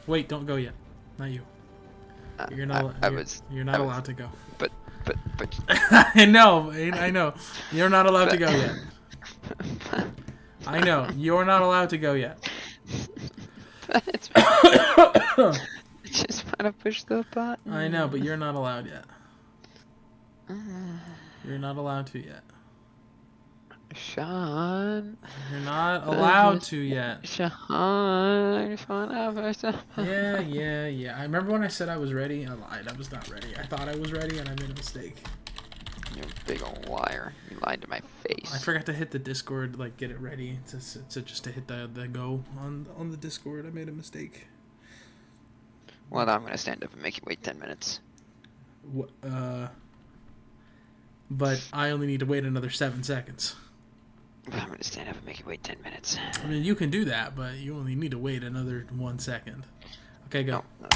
Wait, don't go yet. Not you. You're not. You're not allowed to go. But. I know. I know. You're not allowed to go yet. I know. You're not allowed to go yet. I just want to push the button. I know, but you're not allowed yet. You're not allowed to yet. Sean. You're not allowed to yet. Sean, I just want to push the button. Yeah. I remember when I said I was ready. I lied. I was not ready. I thought I was ready, and I made a mistake. You're a big old liar. You lied to my face. I forgot to hit the Discord, like get it ready to just to hit the go on the Discord. I made a mistake. Well, now I'm gonna stand up and make you wait 10 minutes. But I only need to wait another 7 seconds. I'm gonna stand up and make you wait 10 minutes. I mean, you can do that, but you only need to wait another 1 second. Okay, go. No,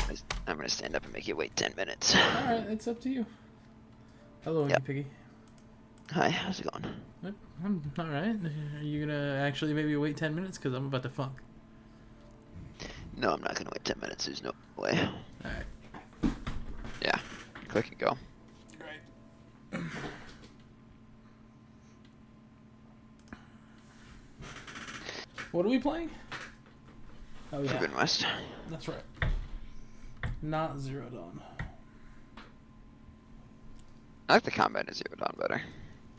I'm gonna stand up and make you wait 10 minutes. Alright, it's up to you. Hello, Oinkypiggy. Hi, how's it going? I'm alright. Are you gonna actually maybe wait 10 minutes? Because I'm about to funk. No, I'm not gonna wait 10 minutes. There's no way. Alright. Yeah. Click and go. Right. What are we playing? Oh, yeah. Forbidden West. That's right. Not Zero Dawn. I like the combat in Zero Dawn better.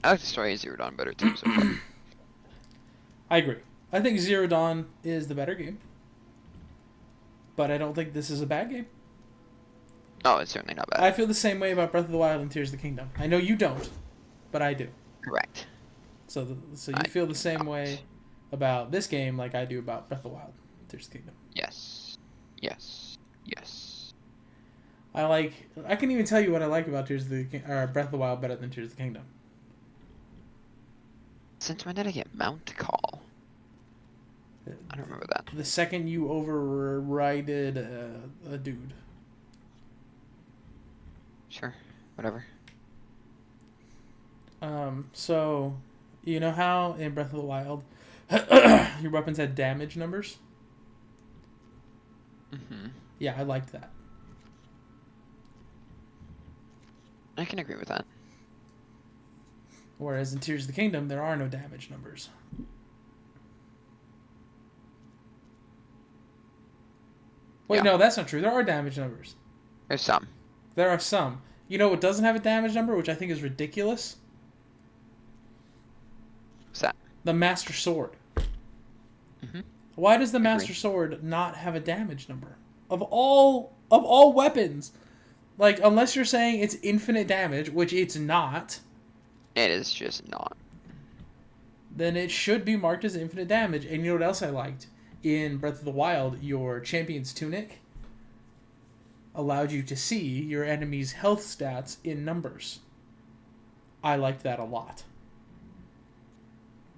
I like the story of Zero Dawn better too. So far. I agree. I think Zero Dawn is the better game. But I don't think this is a bad game. Oh, it's certainly not bad. I feel the same way about Breath of the Wild and Tears of the Kingdom. I know you don't, but I do. Correct. So you feel the same way about this game like I do about Breath of the Wild, Tears of the Kingdom. Yes. I can even tell you what I like about Breath of the Wild better than Tears of the Kingdom. Since when did I get Mount Call? I don't remember that. The second you overrided a dude. Sure. Whatever. So, you know how in Breath of the Wild, your weapons had damage numbers? Mm-hmm. Yeah, I liked that. I can agree with that. Whereas in Tears of the Kingdom, there are no damage numbers. Wait, Yeah. no, that's not true. There are damage numbers. There's some. There are some. You know what doesn't have a damage number, which I think is ridiculous? What's that? The Master Sword. Mm-hmm. Why does the Master Sword not have a damage number? Of all weapons. Like, unless you're saying it's infinite damage, which it's not. It is just not. Then it should be marked as infinite damage. And you know what else I liked? In Breath of the Wild, your Champion's Tunic allowed you to see your enemy's health stats in numbers. I liked that a lot.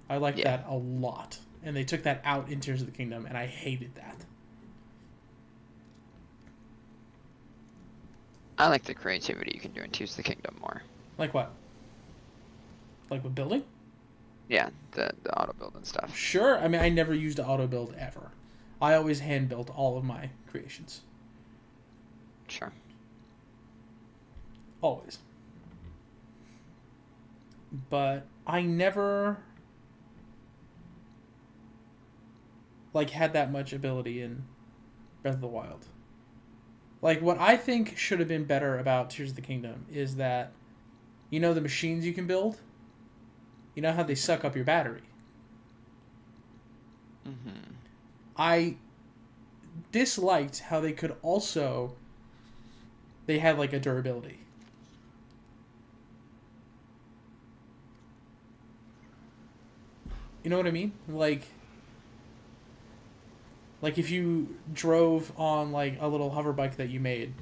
That a lot. And they took that out in Tears of the Kingdom, and I hated that. I like the creativity you can do in Tears of the Kingdom more. Like what? Like with building? Yeah, the auto build and stuff. Sure. I mean, I never used auto build ever. I always hand built all of my creations. Sure. Always. But I never had that much ability in Breath of the Wild. Like, what I think should have been better about Tears of the Kingdom is that, you know the machines you can build? You know how they suck up your battery? Mm-hmm. I disliked how they could also... They had, like, a durability. You know what I mean? Like if you drove on, like, a little hover bike that you made,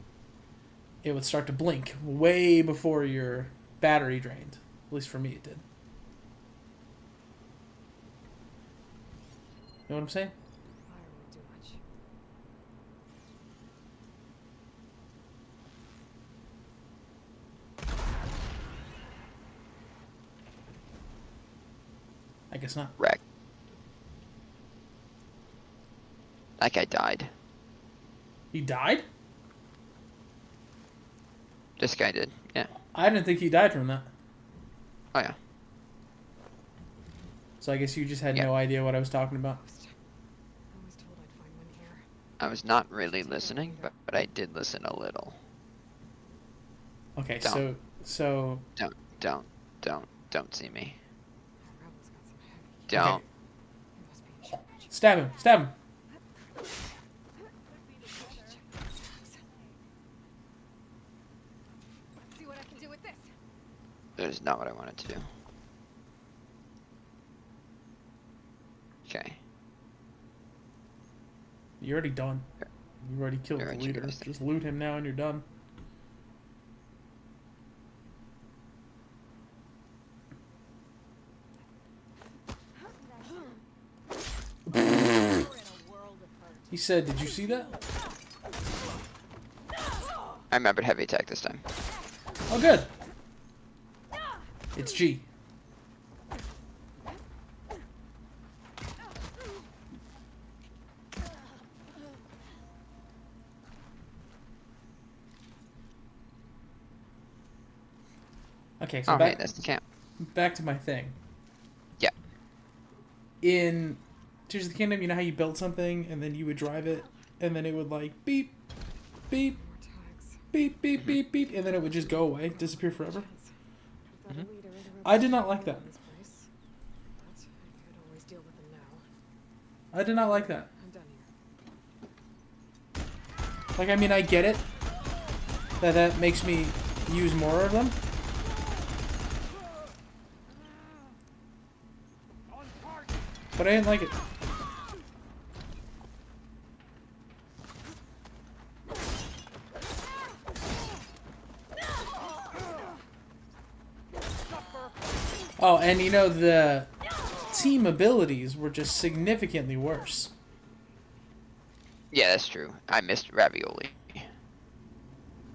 it would start to blink way before your battery drained. At least for me, it did. You know what I'm saying? I guess not. Wreck. That guy died. He died? This guy did. Yeah. I didn't think he died from that. Oh yeah. So I guess you just had Yeah. no idea what I was talking about. I was told I'd find one here. I was not really listening, but I did listen a little. Okay, Don't. so Don't see me. That rebel's got some heavy. Don't. Okay. He must be in charge. Stab him! Stab him! See what I can do with this. That is not what I wanted to do. Okay. You're already done. You already killed You're the right, you leader. guys. Just loot him now and you're done. He said, did you see that? I remembered heavy attack this time. Oh, good. It's G. Okay, so Oh, hey, that's the camp. back to my thing. Yeah. In Tears of the Kingdom, you know how you build something and then you would drive it and then it would like beep, beep, More tags. beep, beep, beep, beep, and then it would just go away, disappear forever. Without a leader in the I did not like that. this place. But I could always deal with them now. I did not like that. I'm done here. Like, I mean, I get it. That makes me use more of them. But I didn't like it. Oh, and you know, the team abilities were just significantly worse. Yeah, that's true. I missed ravioli.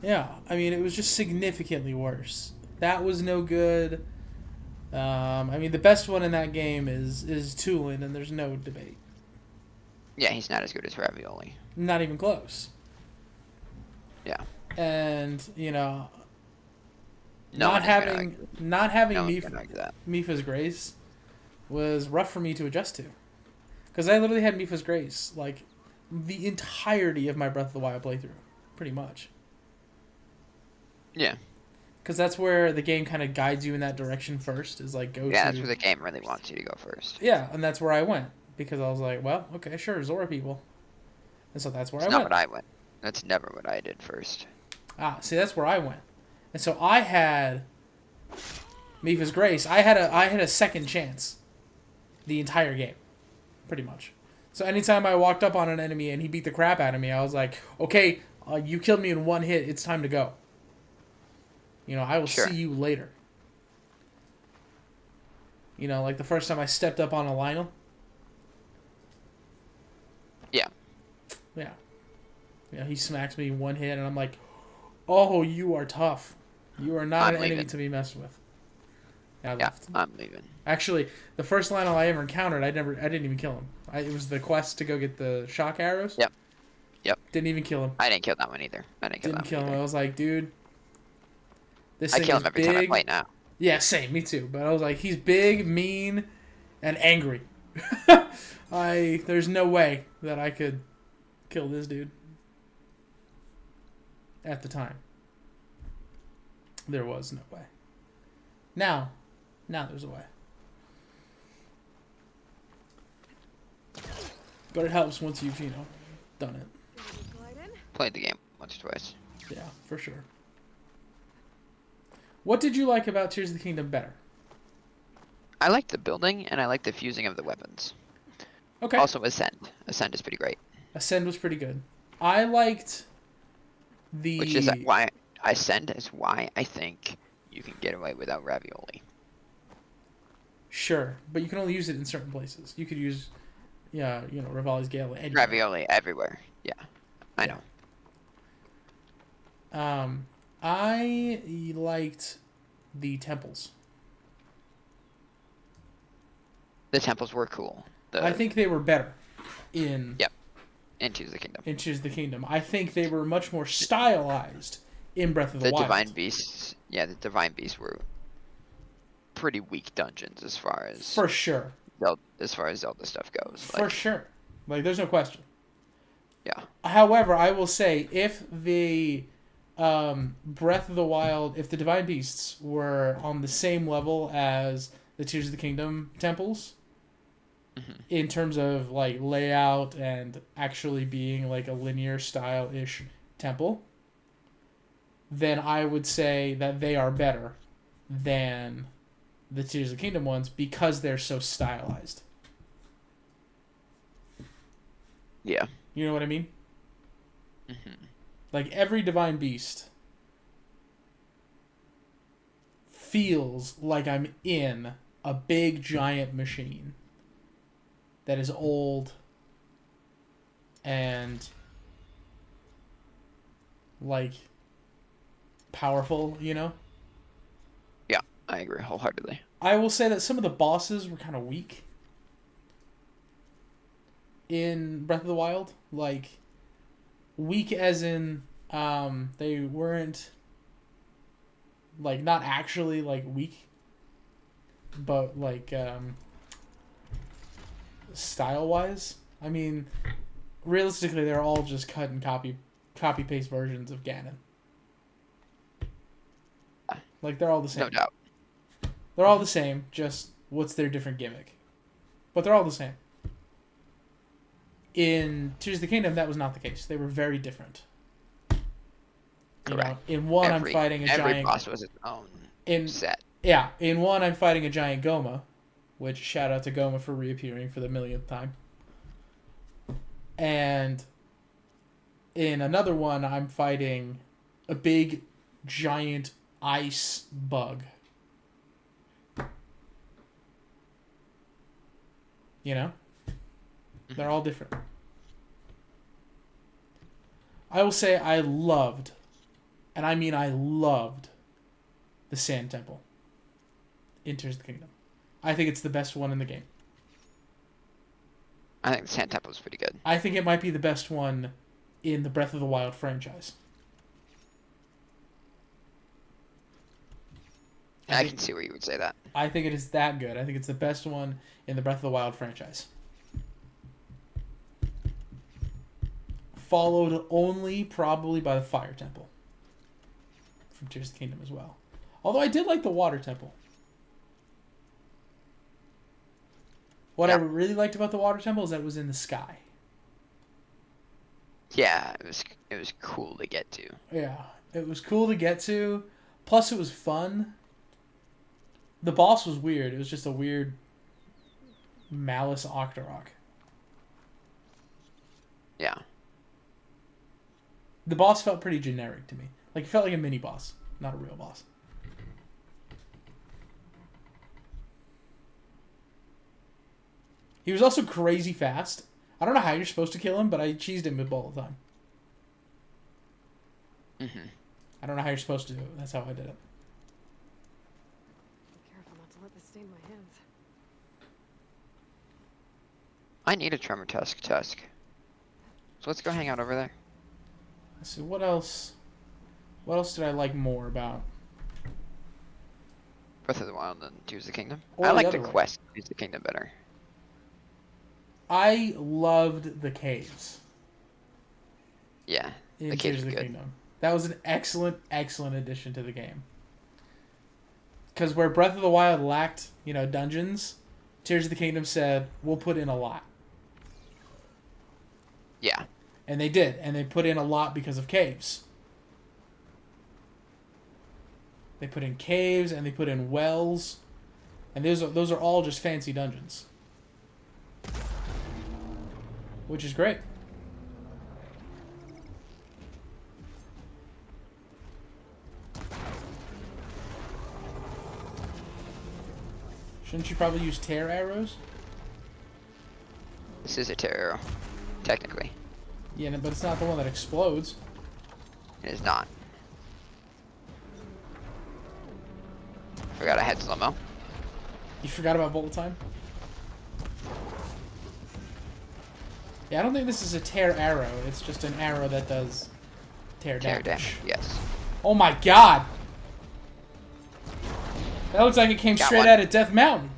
Yeah, I mean, it was just significantly worse. That was no good. I mean, the best one in that game is Tulin, and there's no debate. Yeah, he's not as good as ravioli. Not even close. Yeah. And, you know, No not one is gonna having argue. not having No one's gonna argue that. Mifa's Grace was rough for me to adjust to. Because I literally had Mifa's Grace, like, the entirety of my Breath of the Wild playthrough. Pretty much. Yeah. Because that's where the game kind of guides you in that direction first, is like, go Yeah, to... that's where the game really wants you to go first. Yeah, and that's where I went. Because I was like, well, okay, sure, Zora people. And so that's where That's I not went. what I went. That's never what I did first. Ah, see, that's where I went. And so I had Mifa's Grace. I had a second chance the entire game, pretty much. So anytime I walked up on an enemy and he beat the crap out of me, I was like, okay, you killed me in one hit. It's time to go. You know, I will Sure. see you later. You know, like the first time I stepped up on a Lionel. Yeah. Yeah. Yeah, he smacks me one hit, and I'm like, oh, you are tough. You are not I'm an enemy leaving. to be messed with. Yeah, I Yeah, left. I'm leaving. Actually, the first Lionel I ever encountered, I didn't even kill him. It was the quest to go get the shock arrows. Yep. Yep. Didn't even kill him. I didn't kill that one either. I didn't kill Didn't that kill one him. I either. was like, dude, this I thing kill is him every big. time I play now. Yeah, same. Me too. But I was like, he's big, mean, and angry. There's no way that I could kill this dude. At the time. There was no way. Now there's a way. But it helps once you've, done it. Played the game once or twice. Yeah, for sure. What did you like about Tears of the Kingdom better? I like the building and I like the fusing of the weapons. Okay. Also Ascend. Ascend is pretty great. Ascend was pretty good. I liked the... Which is why Ascend is why I think you can get away without ravioli. Sure, but you can only use it in certain places. You could use, Rivali's Gale anywhere. Ravioli everywhere. Yeah. I know. I liked the temples. The temples were cool. I think they were better in Yep. And Tears of the Kingdom. in Tears of the Kingdom. I think they were much more stylized in Breath of the Wild. Divine Beasts. Yeah, the Divine Beasts were pretty weak dungeons as far as For sure. Zelda stuff goes. For sure. Like, there's no question. Yeah. However, I will say, if the Breath of the Wild, if the Divine Beasts were on the same level as the Tears of the Kingdom temples, in terms of like layout and actually being like a linear style-ish temple, then I would say that they are better than the Tears of the Kingdom ones because they're so stylized. Yeah. You know what I mean? Like, every Divine Beast feels like I'm in a big giant machine that is old and like powerful, you know? Yeah, I agree wholeheartedly. I will say that some of the bosses were kind of weak in Breath of the Wild. Like, weak as in they weren't like not actually like weak, but like style wise. I mean, realistically, they're all just cut and copy paste versions of Ganon. Like, they're all the same. No doubt. They're all the same, just what's their different gimmick. But they're all the same. In Tears of the Kingdom, that was not the case. They were very different. Correct. In one, I'm fighting a giant... Every boss was its own set. Yeah, in one, I'm fighting a giant Goma, which, shout out to Goma for reappearing for the millionth time. And in another one, I'm fighting a big, giant ice bug. You know? They're all different. I will say I loved, and I mean I loved, the Sand Temple in Tears of the Kingdom. I think it's the best one in the game. I think the Sand Temple was pretty good. I think it might be the best one in the Breath of the Wild franchise. I can see where you would say that. I think it is that good. I think it's the best one in the Breath of the Wild franchise. Followed only probably by the Fire Temple from Tears of the Kingdom as well. Although I did like the Water Temple. What I really liked about the Water Temple is that it was in the sky. Yeah, it was cool to get to. Yeah, it was cool to get to. Plus, it was fun. The boss was weird. It was just a weird Malice Octorok. Yeah. The boss felt pretty generic to me. Like, it felt like a mini boss, not a real boss. He was also crazy fast. I don't know how you're supposed to kill him, but I cheesed him with all the time. I don't know how you're supposed to do it. That's how I did it. Be careful not to let this stain my hands. I need a Tremor Tusk. So let's go hang out over there. Let's see, what else? What else did I like more about? Breath of the Wild and Tears of the Kingdom. Or I like the the other quest in Tears of the Kingdom better. I loved the caves. Yeah, In the Tears caves of are the good. Kingdom. That was an excellent, excellent addition to the game. Because where Breath of the Wild lacked, dungeons, Tears of the Kingdom said, we'll put in a lot. Yeah. And they did. And they put in a lot because of caves. They put in caves and they put in wells. And those are all just fancy dungeons. Which is great. Shouldn't you probably use tear arrows? This is a tear arrow, technically. Yeah, but it's not the one that explodes. It is not. Forgot I had slow-mo. You forgot about bullet time? Yeah, I don't think this is a tear arrow. It's just an arrow that does tear Tear damage. damage. Yes. Oh my god! That looks like it came Got straight one. out of Death Mountain.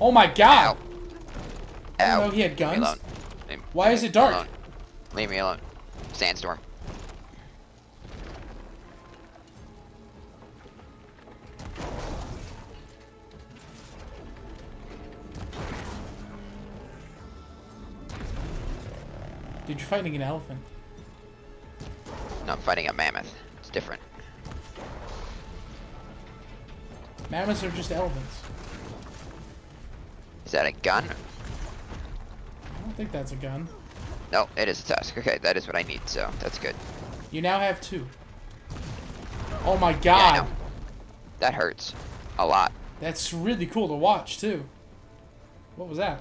Oh my god! Ow. I didn't Ow. know he had Leave me guns. alone. Why is it dark? Alone. Leave me alone. Sandstorm. Dude, you're fighting an elephant. No, I'm fighting a mammoth. It's different. Mammoths are just elephants. Is that a gun? I don't think that's a gun. No, it is a tusk. Okay, that is what I need, so that's good. You now have 2. Oh my Yeah, I god! know. That hurts. A lot. That's really cool to watch, too. What was that?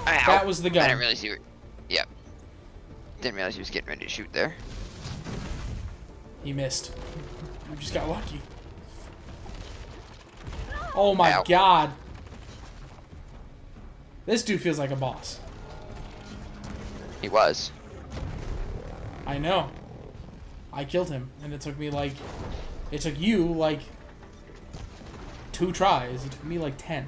Ow. That was the gun. I didn't realize you were... Yep. Didn't realize he was getting ready to shoot there. He missed. You just got lucky. Oh my Ow. god. This dude feels like a boss. He was. I know. I killed him, and it took me like... It took you, like... 2 tries. It took me like 10.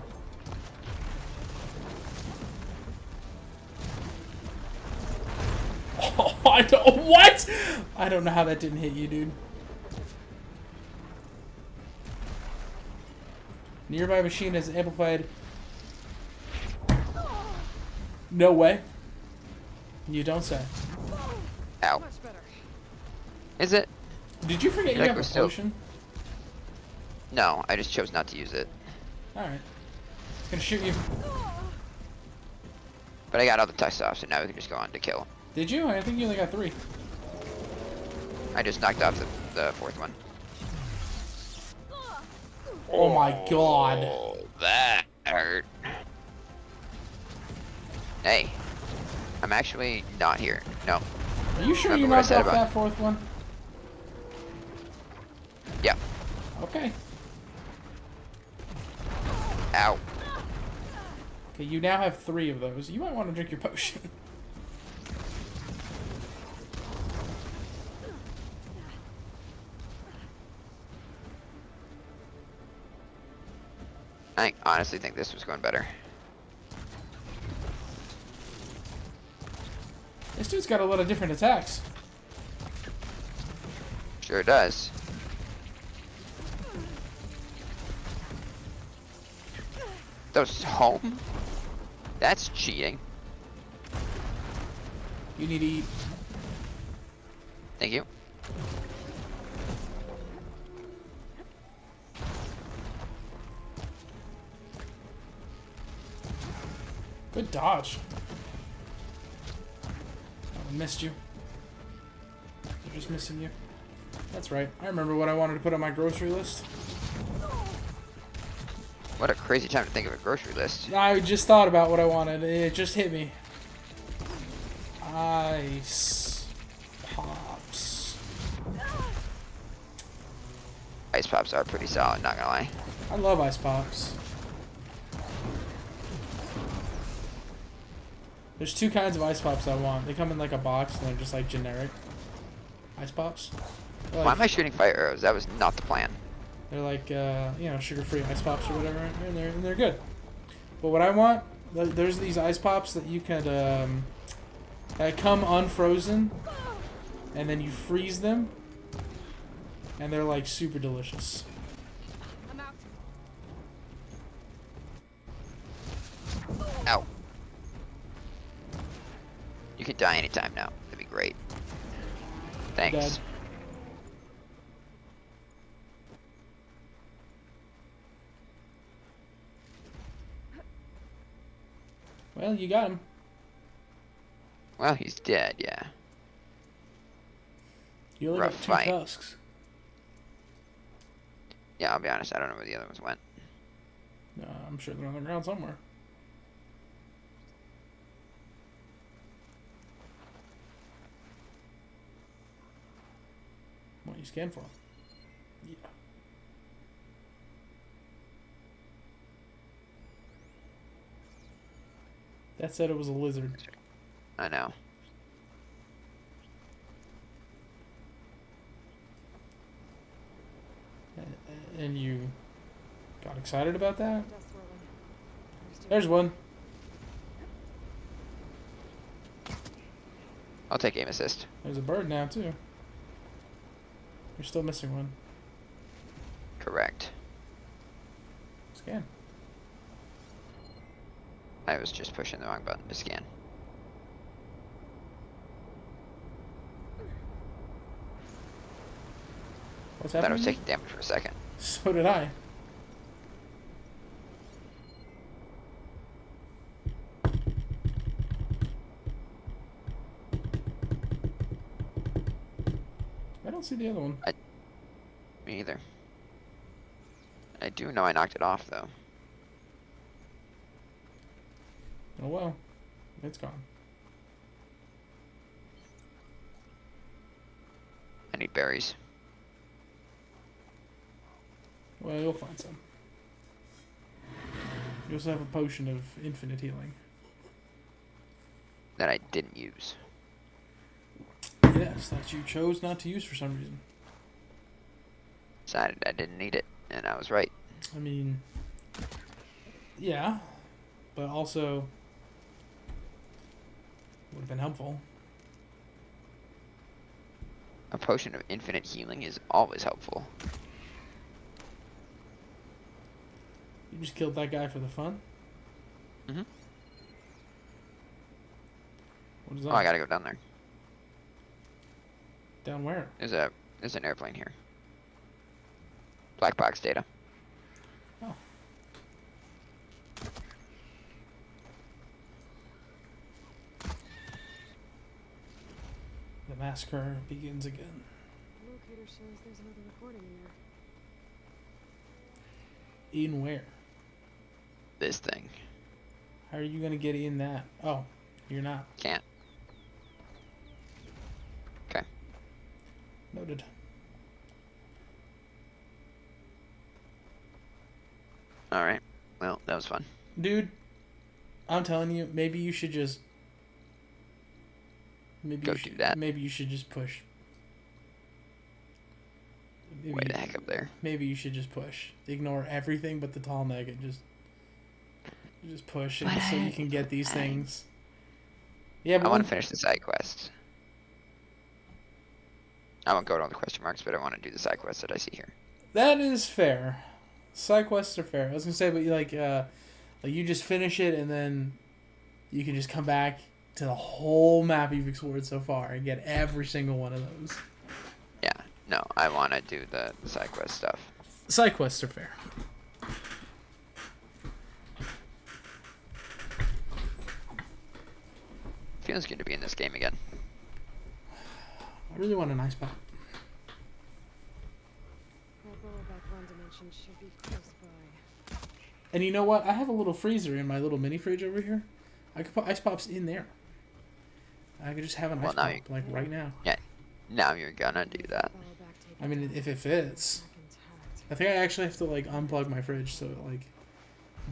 Oh, I don't... What?! I don't know how that didn't hit you, dude. Nearby machine has amplified... No way. You don't say. Ow. Much better. Is it? Did you forget you Like have we're a still- potion? No, I just chose not to use it. Alright. It's gonna shoot you. But I got all the tests off, so now we can just go on to kill. Did you? I think you only got 3. I just knocked off the 4th one. Oh my god. Oh, that hurt. Hey. I'm actually not here. No. Are you sure Remember you what I knocked said off about- that 4th one? Yeah. Okay. Ow. Okay, you now have 3 of those. You might want to drink your potion. I honestly think this was going better. This dude's got a lot of different attacks. Sure does. Those home? That's cheating. You need to eat. Thank you. Good dodge. I missed you. They're just missing you. That's right. I remember what I wanted to put on my grocery list. What a crazy time to think of a grocery list. I just thought about what I wanted. It just hit me. Ice pops. Ice pops are pretty solid, not gonna lie. I love ice pops. There's 2 kinds of ice pops I want. They come in like a box and they're just like generic ice pops. They're Why like, am I shooting fire arrows? That was not the plan. they're like you know, sugar-free ice pops or whatever, and they're good. But what I want, there's these ice pops that you could that come unfrozen, and then you freeze them, and they're like super delicious. I'm out. Ow. You can die anytime now. That'd be great. Thanks. Dead. Well, you got him. Well, he's dead, yeah. You only Rough got 2 fight. tusks. Yeah, I'll be honest, I don't know where the other ones went. I'm sure they're on the ground somewhere. What you scan for? Yeah. That said, it was a lizard. I know. And you got excited about that? Dust swirling. There's one. I'll take aim assist. There's a bird now, too. You're still missing one. Correct. Scan. I was just pushing the wrong button to scan. What's Thought I happening? was taking damage for a second. So did I. I don't see the other one. Me either. I do know I knocked it off though. Oh well. It's gone. I need berries. Well, you'll find some. You also have a potion of infinite healing. That I didn't use. Yes, that you chose not to use for some reason. Decided I didn't need it, and I was right. I mean, yeah, but also would have been helpful. A potion of infinite healing is always helpful. You just killed that guy for the fun? Mhm. What is that? Oh, I gotta go down there. Down where? There's an airplane here. Black box data. Oh. The massacre begins again. Locator shows there's another recording in there. In where? This thing. How are you gonna get in that? Oh, you're not. Can't. Okay. Noted. Alright. Well, that was fun. Dude, I'm telling you, maybe you should just... Maybe Go you do should, that. Maybe you should just push. Maybe, Way the heck up there. maybe you should just push. Ignore everything but the tall neck and just push it so you can get these things. Yeah, I but want to finish the side quests. I won't go to all the question marks, but I want to do the side quests that I see here. that is fair. Side quests are fair. I was gonna say, but like you just finish it and then you can just come back to the whole map you've explored so far and get every single one of those. Yeah. No, I want to do the side quest stuff. Side quests are fair. Feels good to be in this game again. I really want an ice pop. That lower back run dimension should be close by. And you know what? I have a little freezer in my little mini fridge over here. I could put ice pops in there. I could just have an Well, ice now pop like right now. Now you're gonna do that. Lower back tape I mean, if it fits. back intact. I think I actually have to like unplug my fridge so it like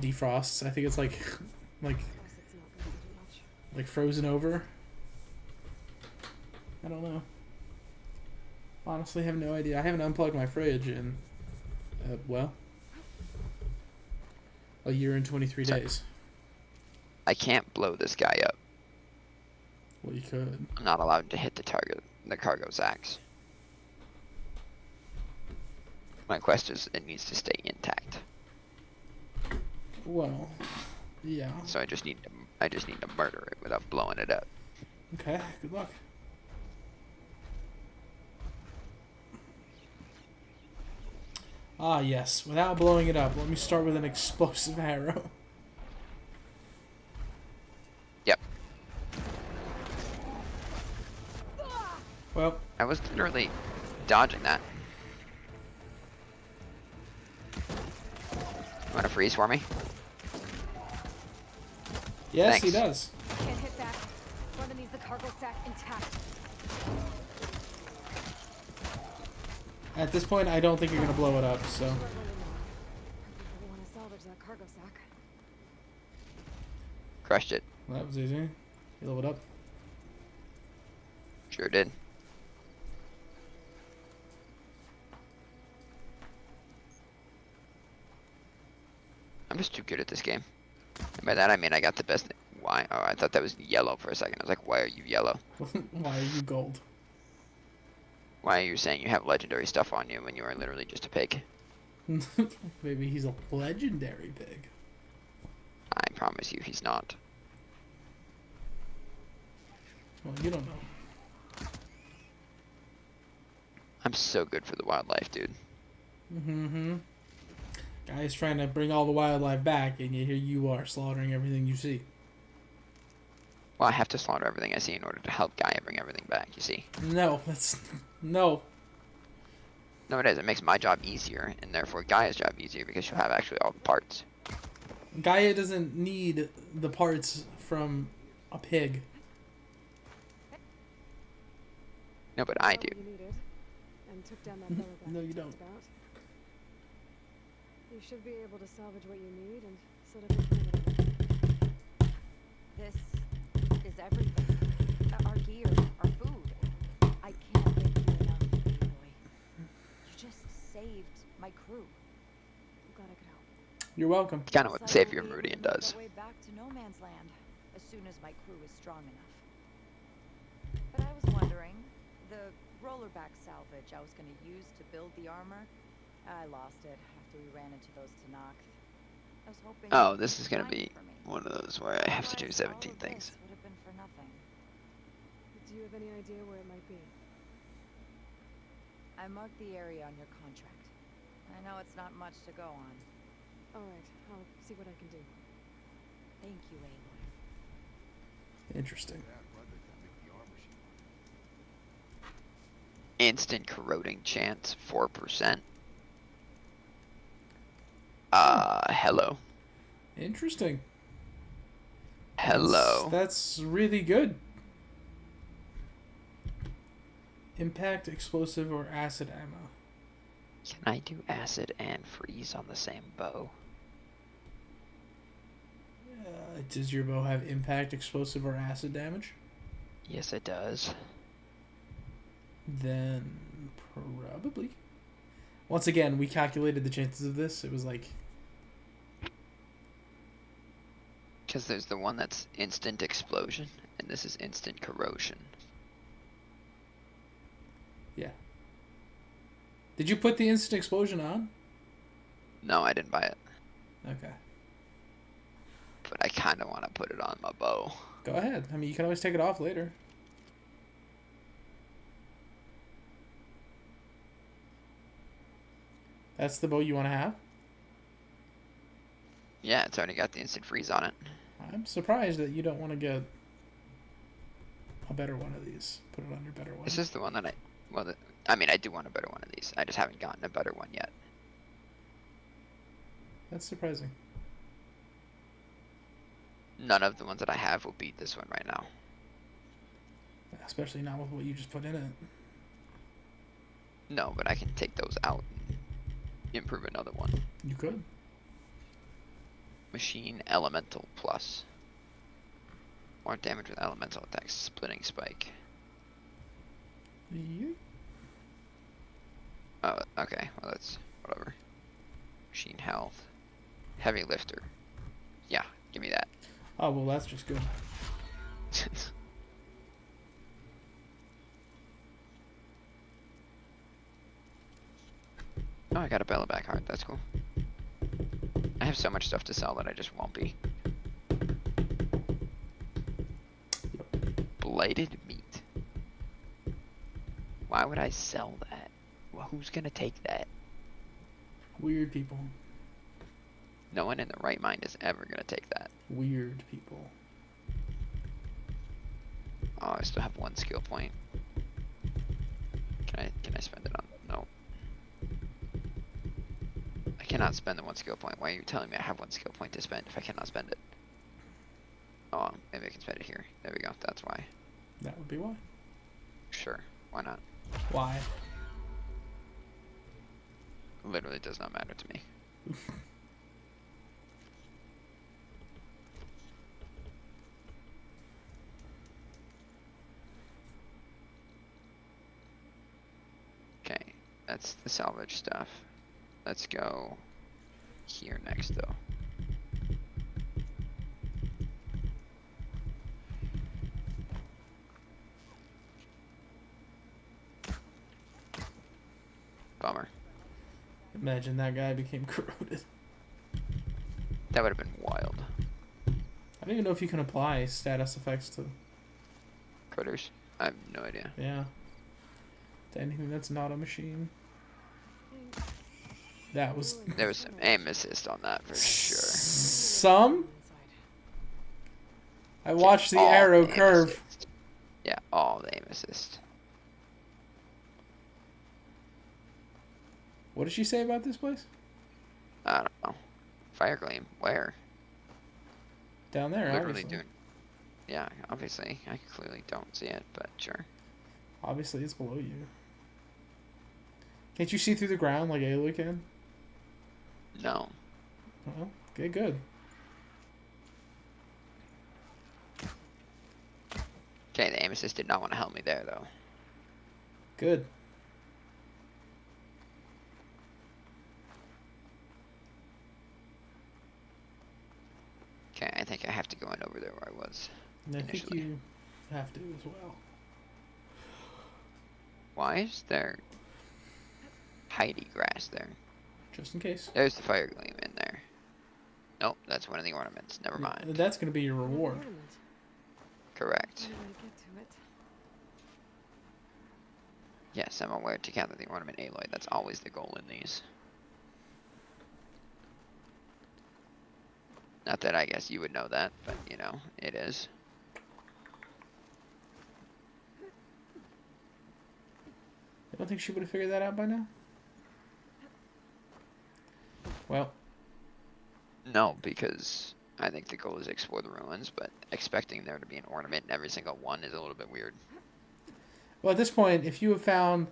defrosts. I think it's like Guess it's not gonna do much. frozen over. I don't know. Honestly, I have no idea. I haven't unplugged my fridge in well, a year and 23 So- days. I can't blow this guy up. Well, you could. I'm not allowed to hit the target, the cargo sacks. My quest is it needs to stay intact. Well, yeah. So I just need to murder it without blowing it up. Okay. Good luck. Ah, yes. Without blowing it up, let me start with an explosive arrow. Yep. Well, I was literally dodging that. You want to freeze for me? yes, Thanks. he does. Can't hit back. Brother needs the cargo sack intact. At this point, I don't think you're gonna blow it up. So, Right where we know. I really want to salvage that cargo sack. Crushed it. Well, that was easy. You leveled up. Sure did. I'm just too good at this game. And by that I mean I got the best. Why? Oh, I thought that was yellow for a second. I was like, why are you yellow? Why are you gold? Why are you saying you have legendary stuff on you when you are literally just a pig? Maybe he's a legendary pig. I promise you he's not. Well, you don't know. I'm so good for the wildlife, dude. Mm-hmm. Guy's trying to bring all the wildlife back, and here you are slaughtering everything you see. Well, I have to slaughter everything I see in order to help Gaia bring everything back, you see. No, that's... No. No, it is. It makes my job easier, and therefore Gaia's job easier, because she'll have actually all the parts. Gaia doesn't need the parts from a pig. No, but I Got do. what you needed, and took down that bellow back No, we you talked don't. about. You should be able to salvage what you need and set up your perimeter. This is everything. Our gear, our food. I can't thank you enough, Aloy. You just saved my crew. I'm glad I could help. You're welcome. It's kind of what Looks like Savior we'll be able Meridian to make does. our way back to no man's land as soon as my crew is strong enough. But I was wondering, the rollerback salvage I was going to use to build the armor, I lost it after we ran into those TOTK. I was hoping. Oh, you'd this is gonna find it be for me. one of those where I have to do Otherwise, 17 all of things. this would have been for nothing. Do you have any idea where it might be? I marked the area on your contract. I know it's not much to go on. Alright, I'll see what I can do. Thank you, Aloy. Interesting. Instant corroding chance, 4%. Hello. Interesting. Hello. That's really good. Impact, explosive, or acid ammo. Can I do acid and freeze on the same bow? Does your bow have impact, explosive, or acid damage? Yes, it does. Then probably. Once again, we calculated the chances of this. It was like... Because there's the one that's instant explosion, and this is instant corrosion. Yeah. Did you put the instant explosion on? No, I didn't buy it. Okay. But I kind of want to put it on my bow. Go ahead. I mean, you can always take it off later. That's the bow you want to have? Yeah, it's already got the instant freeze on it. I'm surprised that you don't want to get a better one of these. Put it on your better one. This is the one that I mean, I do want a better one of these. I just haven't gotten a better one yet. That's surprising. None of the ones that I have will beat this one right now. Especially not with what you just put in it. No, but I can take those out and improve another one. You could. Machine Elemental Plus. More damage with elemental attacks. Splitting Spike. Yeah. Oh, okay. Well, that's whatever. Machine Health. Heavy Lifter. Yeah, give me that. Oh, well, that's just good. Oh, I got a Belloback heart. That's cool. I have so much stuff to sell that I just won't be. Blighted meat. Why would I sell that? Well, who's gonna take that? Weird people. No one in their right mind is ever gonna take that. Weird people. Oh, I still have one skill point. Can I spend it on? No. I cannot spend the one skill point. Why are you telling me I have one skill point to spend if I cannot spend it? Oh, maybe I can spend it here. There we go. That's why. That would be why. Sure. Why not? Why? Literally does not matter to me. That's the salvage stuff. Let's go here next, though. Bummer. Imagine that guy became corroded. That would have been wild. I don't even know if you can apply status effects to. Critters? I have no idea. Yeah. To anything that's not a machine. That was. There was some aim assist on that for sure. Some? I watched the All arrow aim curve. assist. Yeah, all the aim assist. What did she say about this place? I don't know. Fire Gleam, where? Down there, Literally obviously. doing. Yeah, obviously. I clearly don't see it, but sure. Obviously, it's below you. Can't you see through the ground like Aloy can? No. Well, okay, good. Okay, the aim assist did not want to help me there, though. Good. Okay, I think I have to go in over there where I was. And I think Initially. you have to as well. Why is there Heidi grass there? Just in case. There's the Fire Gleam in there. Nope, that's one of the ornaments. Never mind. That's going to be your reward. Correct. How do I get to it? Yes, I'm aware to gather the ornament Aloy. That's always the goal in these. Not that I guess you would know that, but you know, it is. I don't think she would have figured that out by now. Well, No, because I think the goal is explore the ruins, but expecting there to be an ornament in every single one is a little bit weird. at this point, if you have found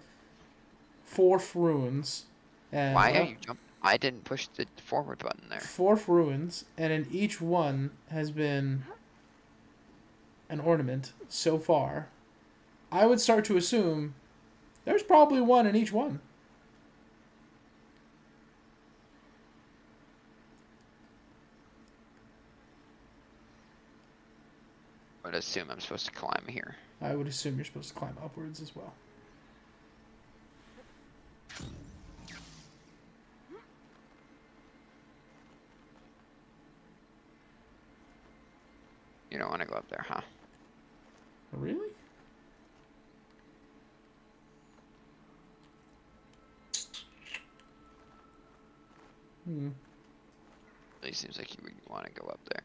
4 ruins, and Why are you jumping? I didn't push the forward button there. 4 ruins, and in each one has been an ornament so far, I would start to assume there's probably one in each one. I would assume I'm supposed to climb here. I would assume you're supposed to climb upwards as well. You don't want to go up there, huh? Really? Really seems like you would want to go up there.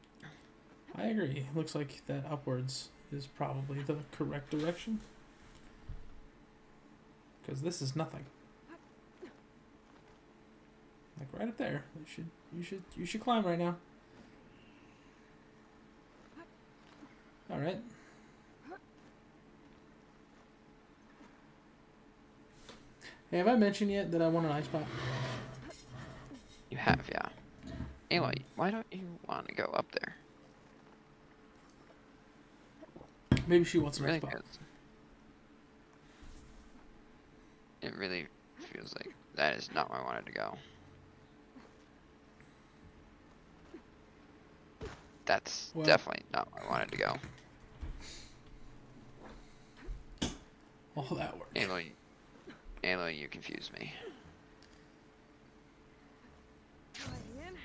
I agree. Looks like that upwards is probably the correct direction. Because this is nothing. Like right up there. You should climb right now. Alright. Hey, have I mentioned yet that I want an ice pop? You have, yeah. Anyway, why don't you want to go up there? Maybe she wants an Really ice pop. feels, it really feels like that is not where I wanted to go. That's Well- definitely not where I wanted to go. All that work. Aloy, you confuse me. Sliding in.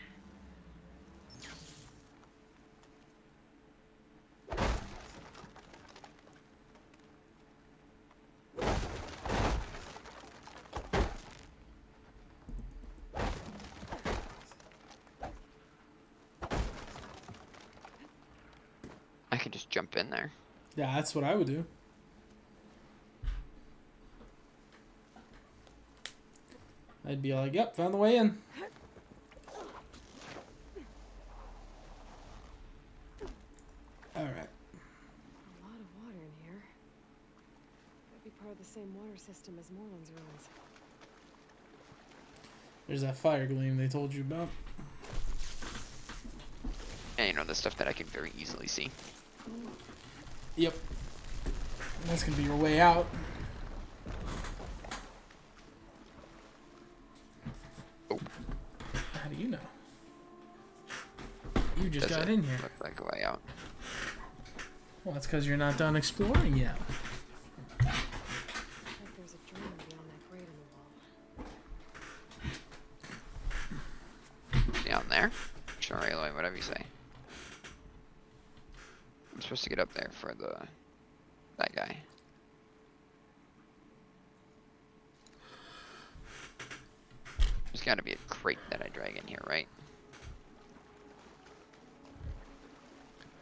I can just jump in there. Yeah, that's what I would do. I'd be like, yep, found the way in. Alright. A lot of water in here. Might be part of the same water system as Moreland's ruins. There's that fire gleam they told you about. And you know, the stuff that I can very easily see. Yep. That's gonna be your way out. You just Does got it in here. look like a way out? Well, that's because you're not done exploring yet. Like there's a drain beyond that grate in the wall. Down there? Sure, Aloy, whatever you say. I'm supposed to get up there for that guy. There's gotta be a crate that I drag in here, right?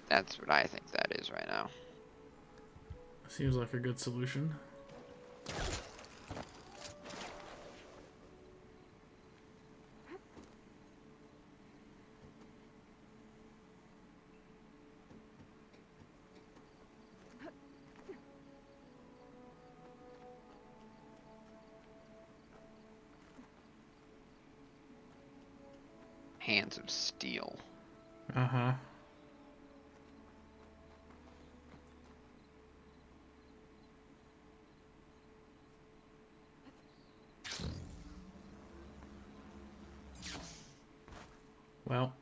That's what I think that is right now. Seems like a good solution. Hands of steel. Uh-huh. Well.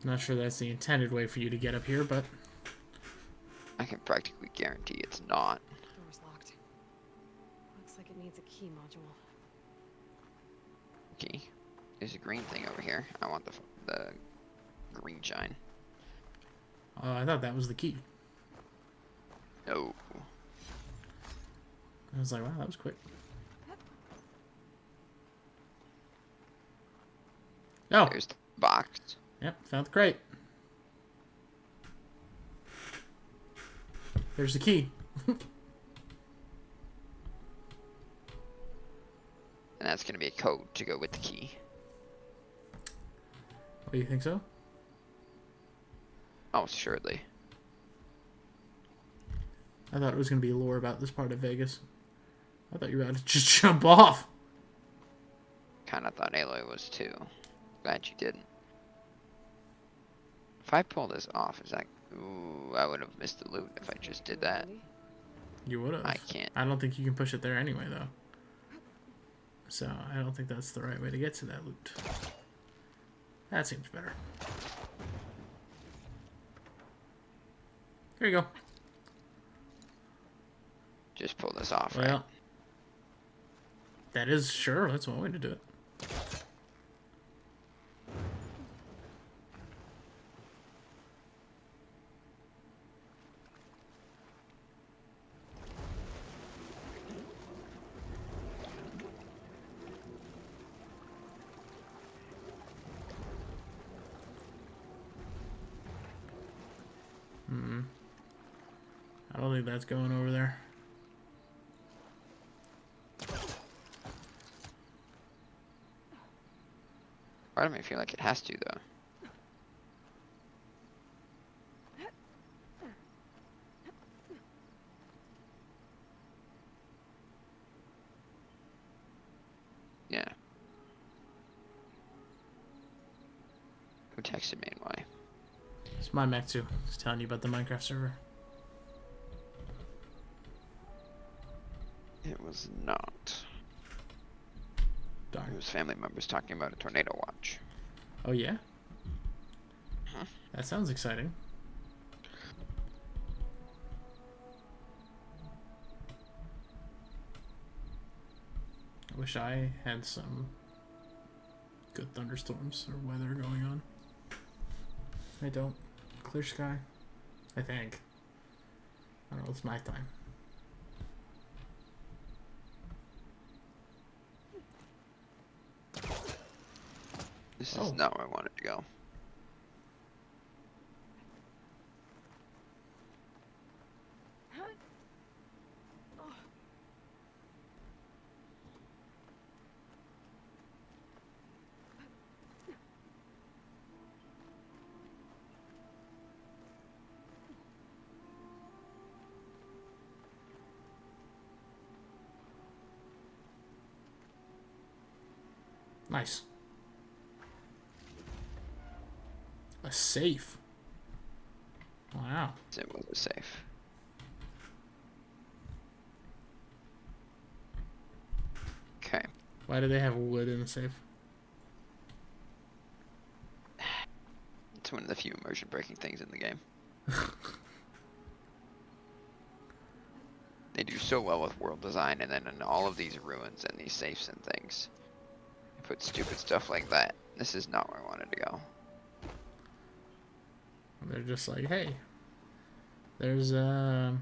Not sure that's the intended way for you to get up here, but... I can practically guarantee it's not. Door's locked. Looks like it needs a key module. Key. There's a green thing over here. I want the green shine. I thought that was the key. No. I was like, wow, that was quick. Oh, There's the box. yep, found the crate. There's the key. And that's gonna be a code to go with the key. What do you think so? Oh, surely. I thought it was going to be lore about this part of Vegas. I thought you were about to just jump off. Kinda thought Aloy was too. Glad you didn't. If I pull this off, is that... Ooh, I would have missed the loot if I just did that. Really? You would have. I can't. I don't think you can push it there anyway, though. So, I don't think that's the right way to get to that loot. That seems better. There you go. Just pull this off, Well, right? that is, sure, that's one way to do it. I don't think that's going over there. Part of me feel like it has to, though. Yeah. Who texted me and why? It's my mech too. It's telling you about the Minecraft server. It was not. Darn. It was family members talking about a tornado watch. Oh yeah? Huh? That sounds exciting. I wish I had some good thunderstorms or weather going on. I don't. Clear sky. I think. I don't know, it's nighttime. This is Oh. not where I wanted to go. Nice. A safe. Wow. It was a safe. Okay. Why do they have wood in the safe? It's one of the few immersion breaking things in the game. They do so well with world design, and then in all of these ruins and these safes and things, they put stupid stuff like that. This is not where I wanted to go. They're just like, hey, there's So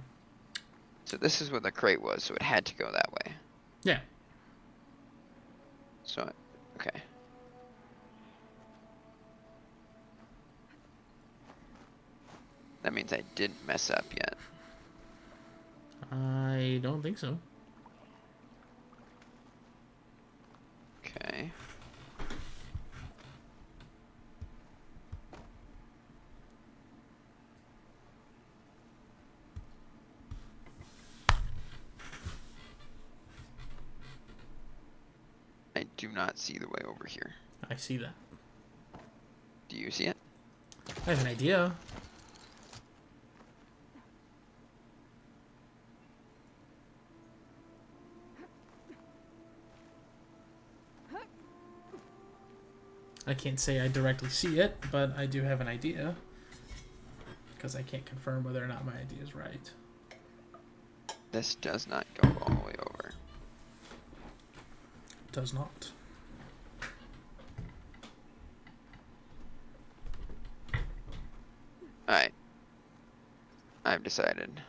this is where the crate was, so it had to go that way. yeah. So, okay. That means I didn't mess up yet. I don't think so. Okay. I do not see the way over here. I see that. Do you see it? I have an idea. I can't say I directly see it, but I do have an idea. Because I can't confirm whether or not my idea is right. This does not go all the way over. Does not. Alright. I've decided.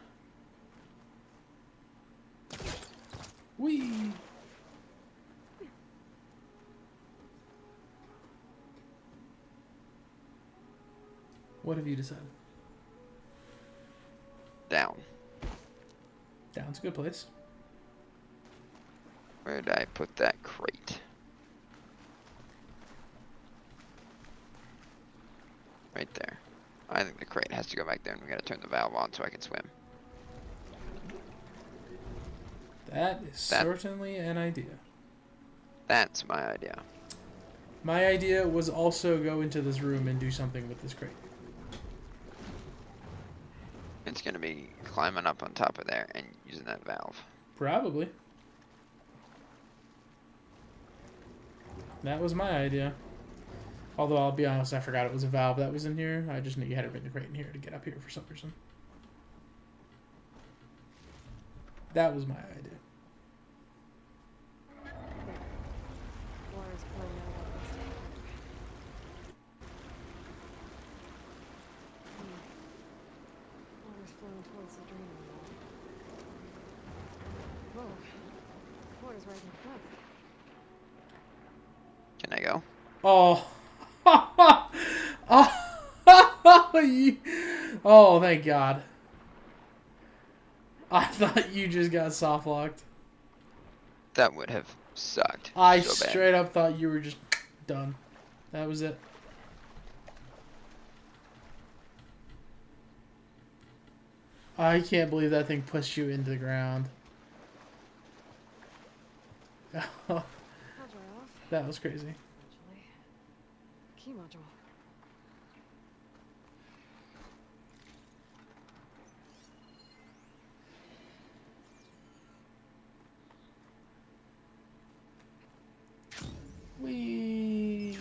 Whee! What have you decided? Down. Down's a good place. Where did I put that crate? Right there. I think the crate has to go back there, and we gotta turn the valve on so I can swim. That is certainly an idea. That's my idea. My idea was also go into this room and do something with this crate. It's gonna be climbing up on top of there and using that valve. Probably. That was my idea. Although, I'll be honest, I forgot it was a valve that was in here. I just knew you had to bring the crate in here to get up here for some reason. That was my idea. Water's flowing out of this. Water's flowing towards the draining wall. Whoa. Water's right in front. Can I go? Oh. Oh, thank God. I thought you just got soft locked. That would have sucked. I so bad. straight up thought you were just done. That was it. I can't believe that thing pushed you into the ground. I'll dry off. That was crazy. Actually. Key module. Whee!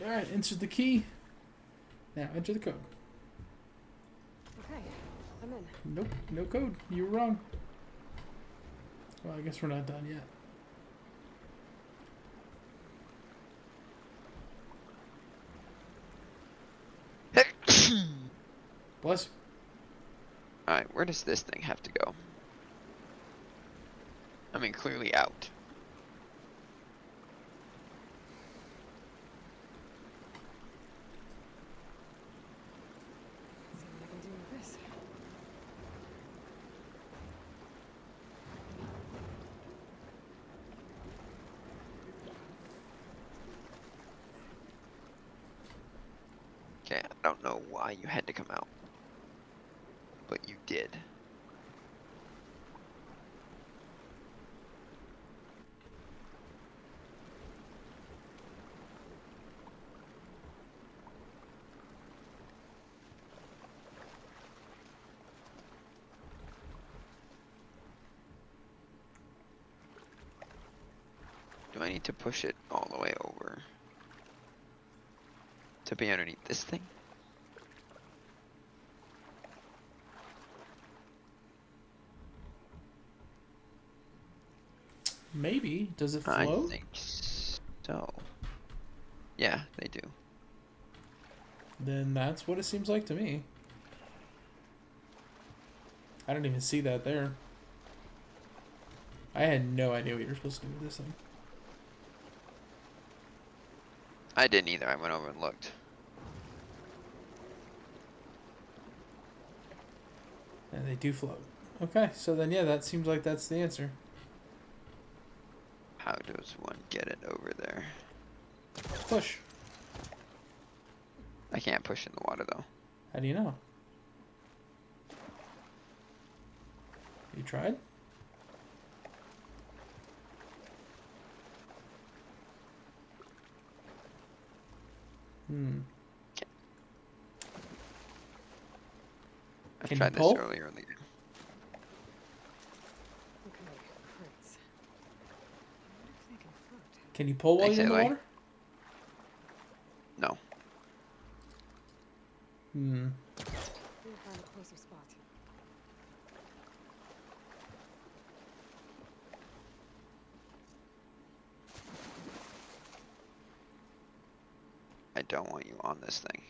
Alright, insert the key. Now enter the code. Okay, I'm in. Nope, no code. You were wrong. Well, I guess we're not done yet. Bless you. Alright, where does this thing have to go? I mean, clearly out. See what I can do with this. Okay, I don't know why you had to come out. But you did. Do I need to push it all the way over to be underneath this thing? Maybe. Does it I float? think so. Yeah, they do. Then that's what it seems like to me. I don't even see that there. I had no idea what you were supposed to do with this thing. I didn't either. I went over and looked. And they do float. Okay, so then yeah, that seems like that's the answer. How does one get it over there? Push. I can't push in the water though. How do you know? You tried? I Can you tried this pull? earlier in the game. Okay, crates. I wonder if they can float. Can you pull while Thanks, you're in the Aloy. water? No. We'll find a closer spot. I don't want you on this thing.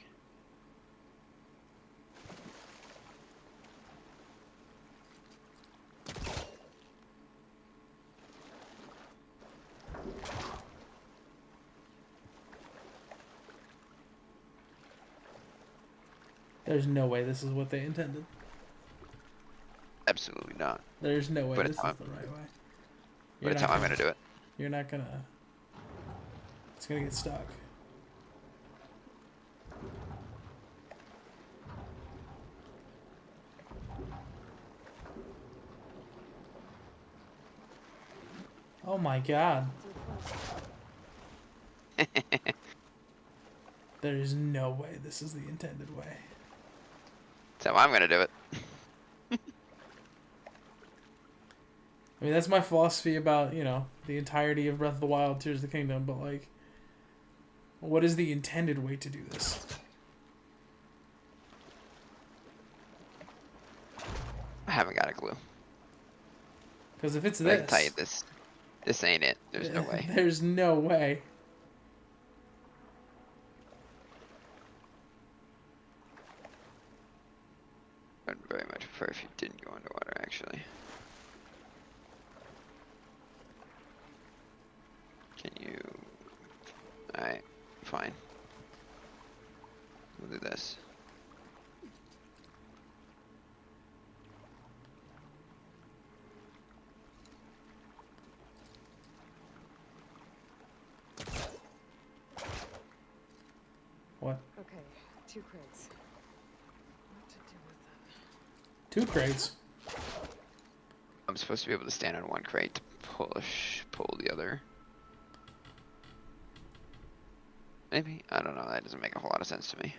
There's no way this is what they intended. Absolutely not. There's no way But this it's is not. the right way. But it's how I'm gonna do it. You're not gonna. It's gonna get stuck. Oh my god. There is no way this is the intended way. That's how I'm gonna do it. I mean, that's my philosophy about, you know, the entirety of Breath of the Wild, Tears of the Kingdom, but, like, what is the intended way to do this? I haven't got a clue. Because if it's But I this... can tell you this ain't it. There's no way. There's no way. I'd very much prefer if you didn't go underwater, actually. Can you... Alright, fine. We'll do this. What? Okay, 2 crates. What to do with that? 2 crates? I'm supposed to be able to stand on one crate to pull the other. Maybe? I don't know. That doesn't make a whole lot of sense to me.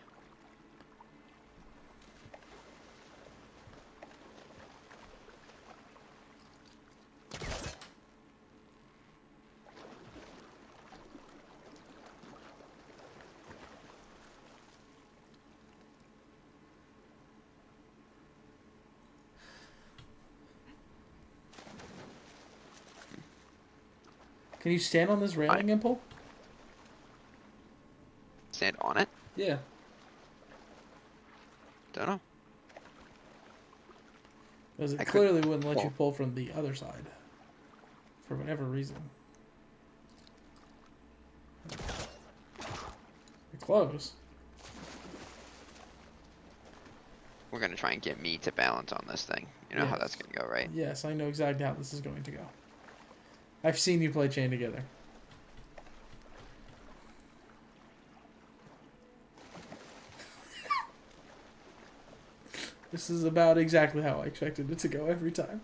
Can you stand on this railing and pull? Stand on it? Yeah. Don't know. Because it I could clearly wouldn't let you pull. pull from the other side. For whatever reason. You're close. We're gonna try and get me to balance on this thing. You know how that's Yes. gonna go, right? Yes, I know exactly how this is going to go. I've seen you play Chain Together. This is about exactly how I expected it to go every time.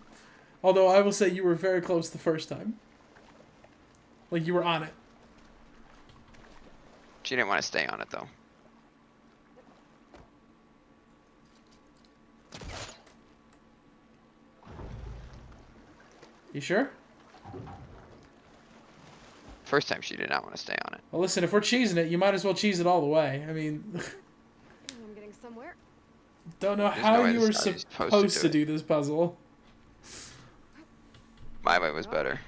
Although I will say you were very close the first time. Like you were on it. She didn't want to stay on it though. You sure? First time she did not want to stay on it. Well, listen, if we're cheesing it, you might as well cheese it all the way. I mean, I'm getting somewhere. don't know There's how no way you this were is how you're supposed to do this puzzle. My way was better.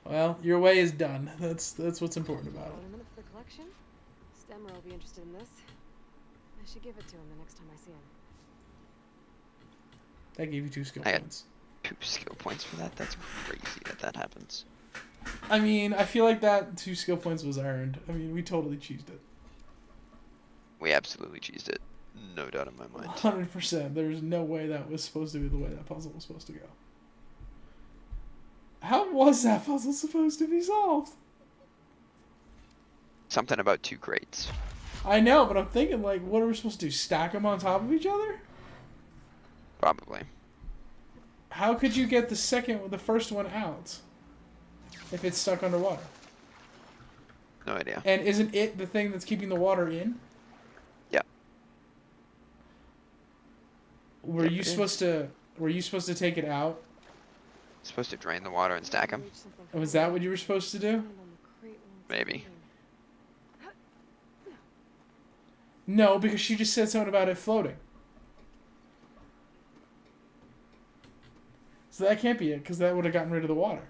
Well, your way is done. That's what's important about it. Ornament for the collection? Stemmer will be interested in this. I should give it to him the next time I see him. That gave you 2 skill I got points. 2 skill points for that. That's crazy that happens. I mean, I feel like that 2 skill points was earned. I mean, we totally cheesed it. We absolutely cheesed it. No doubt in my mind. 100%. There's no way that was supposed to be the way that puzzle was supposed to go. How was that puzzle supposed to be solved? Something about 2 crates. I know, but I'm thinking, like, what are we supposed to do? Stack them on top of each other? Probably. How could you get the first one out if it's stuck underwater? No idea. And isn't it the thing that's keeping the water in? Yeah. Were Yep, you it supposed to take it out? Supposed to drain the water and stack them? Was that what you were supposed to do? Maybe. No, because she just said something about it floating. So that can't be it, because that would have gotten rid of the water.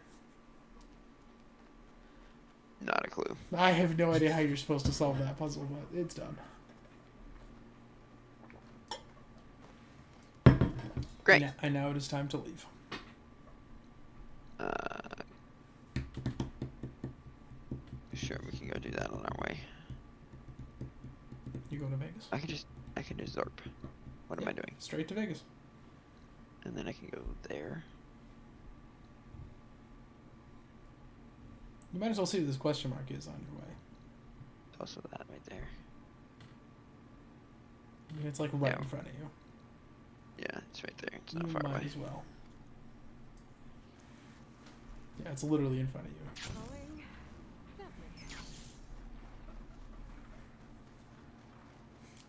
Not a clue. I have no idea how you're supposed to solve that puzzle, but it's done. Great. And now it is time to leave. Sure, we can go do that on our way. You go to Vegas? I can just ZARP. What am I doing? Straight to Vegas. And then I can go there. You might as well see what this question mark is on your way. Also that right there. I mean, it's like right Yeah. in front of you. Yeah, it's right there. It's You not far might away. as well. Yeah, it's literally in front of you. Falling gently.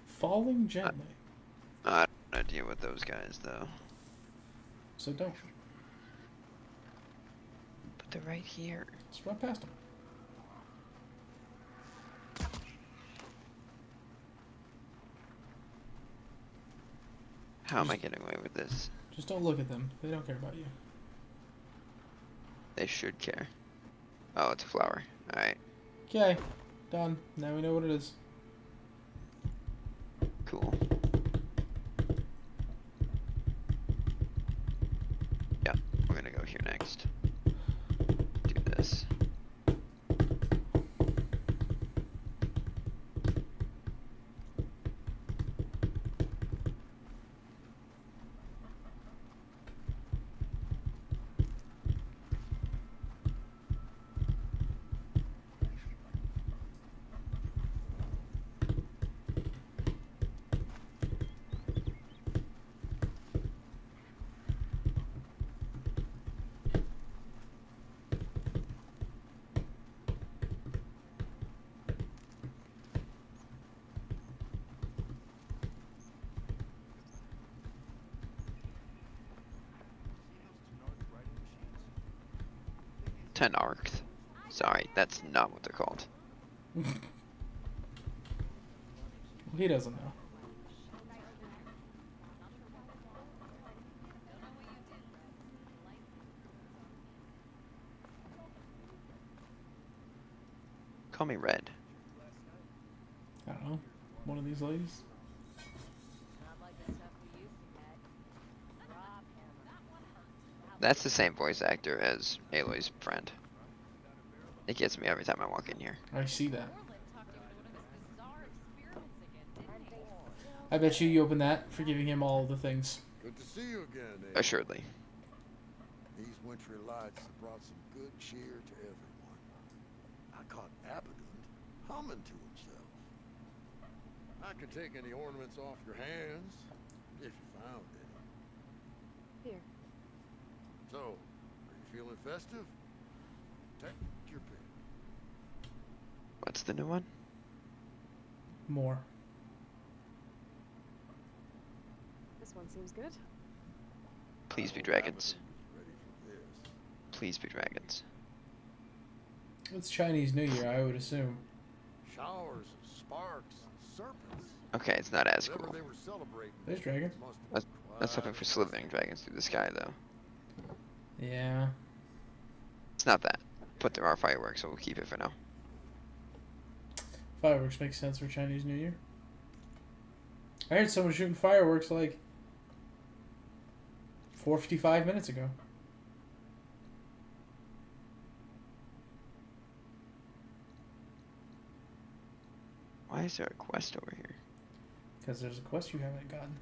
Falling gently. I have no idea what those guys though. So don't. But they're right here. Just run past them. How am I getting away with this? Just don't look at them. They don't care about you. They should care. Oh, it's a flower. Alright, Okay. Done. Now we know what it is. cool. Yeah, we're gonna go here next. Do this. Tenarch. Sorry, that's not what they're called. He doesn't know. Call me Red. I don't know. One of these ladies. That's the same voice actor as Aloy's friend. It gets me every time I walk in here. I see that. I bet you opened that for giving him all the things. Good to see you again, Ed. Assuredly. These wintry lights have brought some good cheer to everyone. I caught Abaddon humming to himself. I can take any ornaments off your hands, if you found any. Here. So, are you feeling festive? Take your pick. What's the new one? More. This one seems good. Please be I hope dragons. Abaddon's ready for this. Please be dragons. It's Chinese New Year, I would assume. Showers of sparks, serpents. Okay, it's not as Whatever cool. they were celebrating. There's dragons. Must have That's, been that's hoping quite for slithering dragons through the sky, though. Yeah. It's not that. But there are fireworks, so we'll keep it for now. Fireworks make sense for Chinese New Year. I heard someone shooting fireworks like 45 minutes ago. Why is there a quest over here? Because there's a quest you haven't gotten.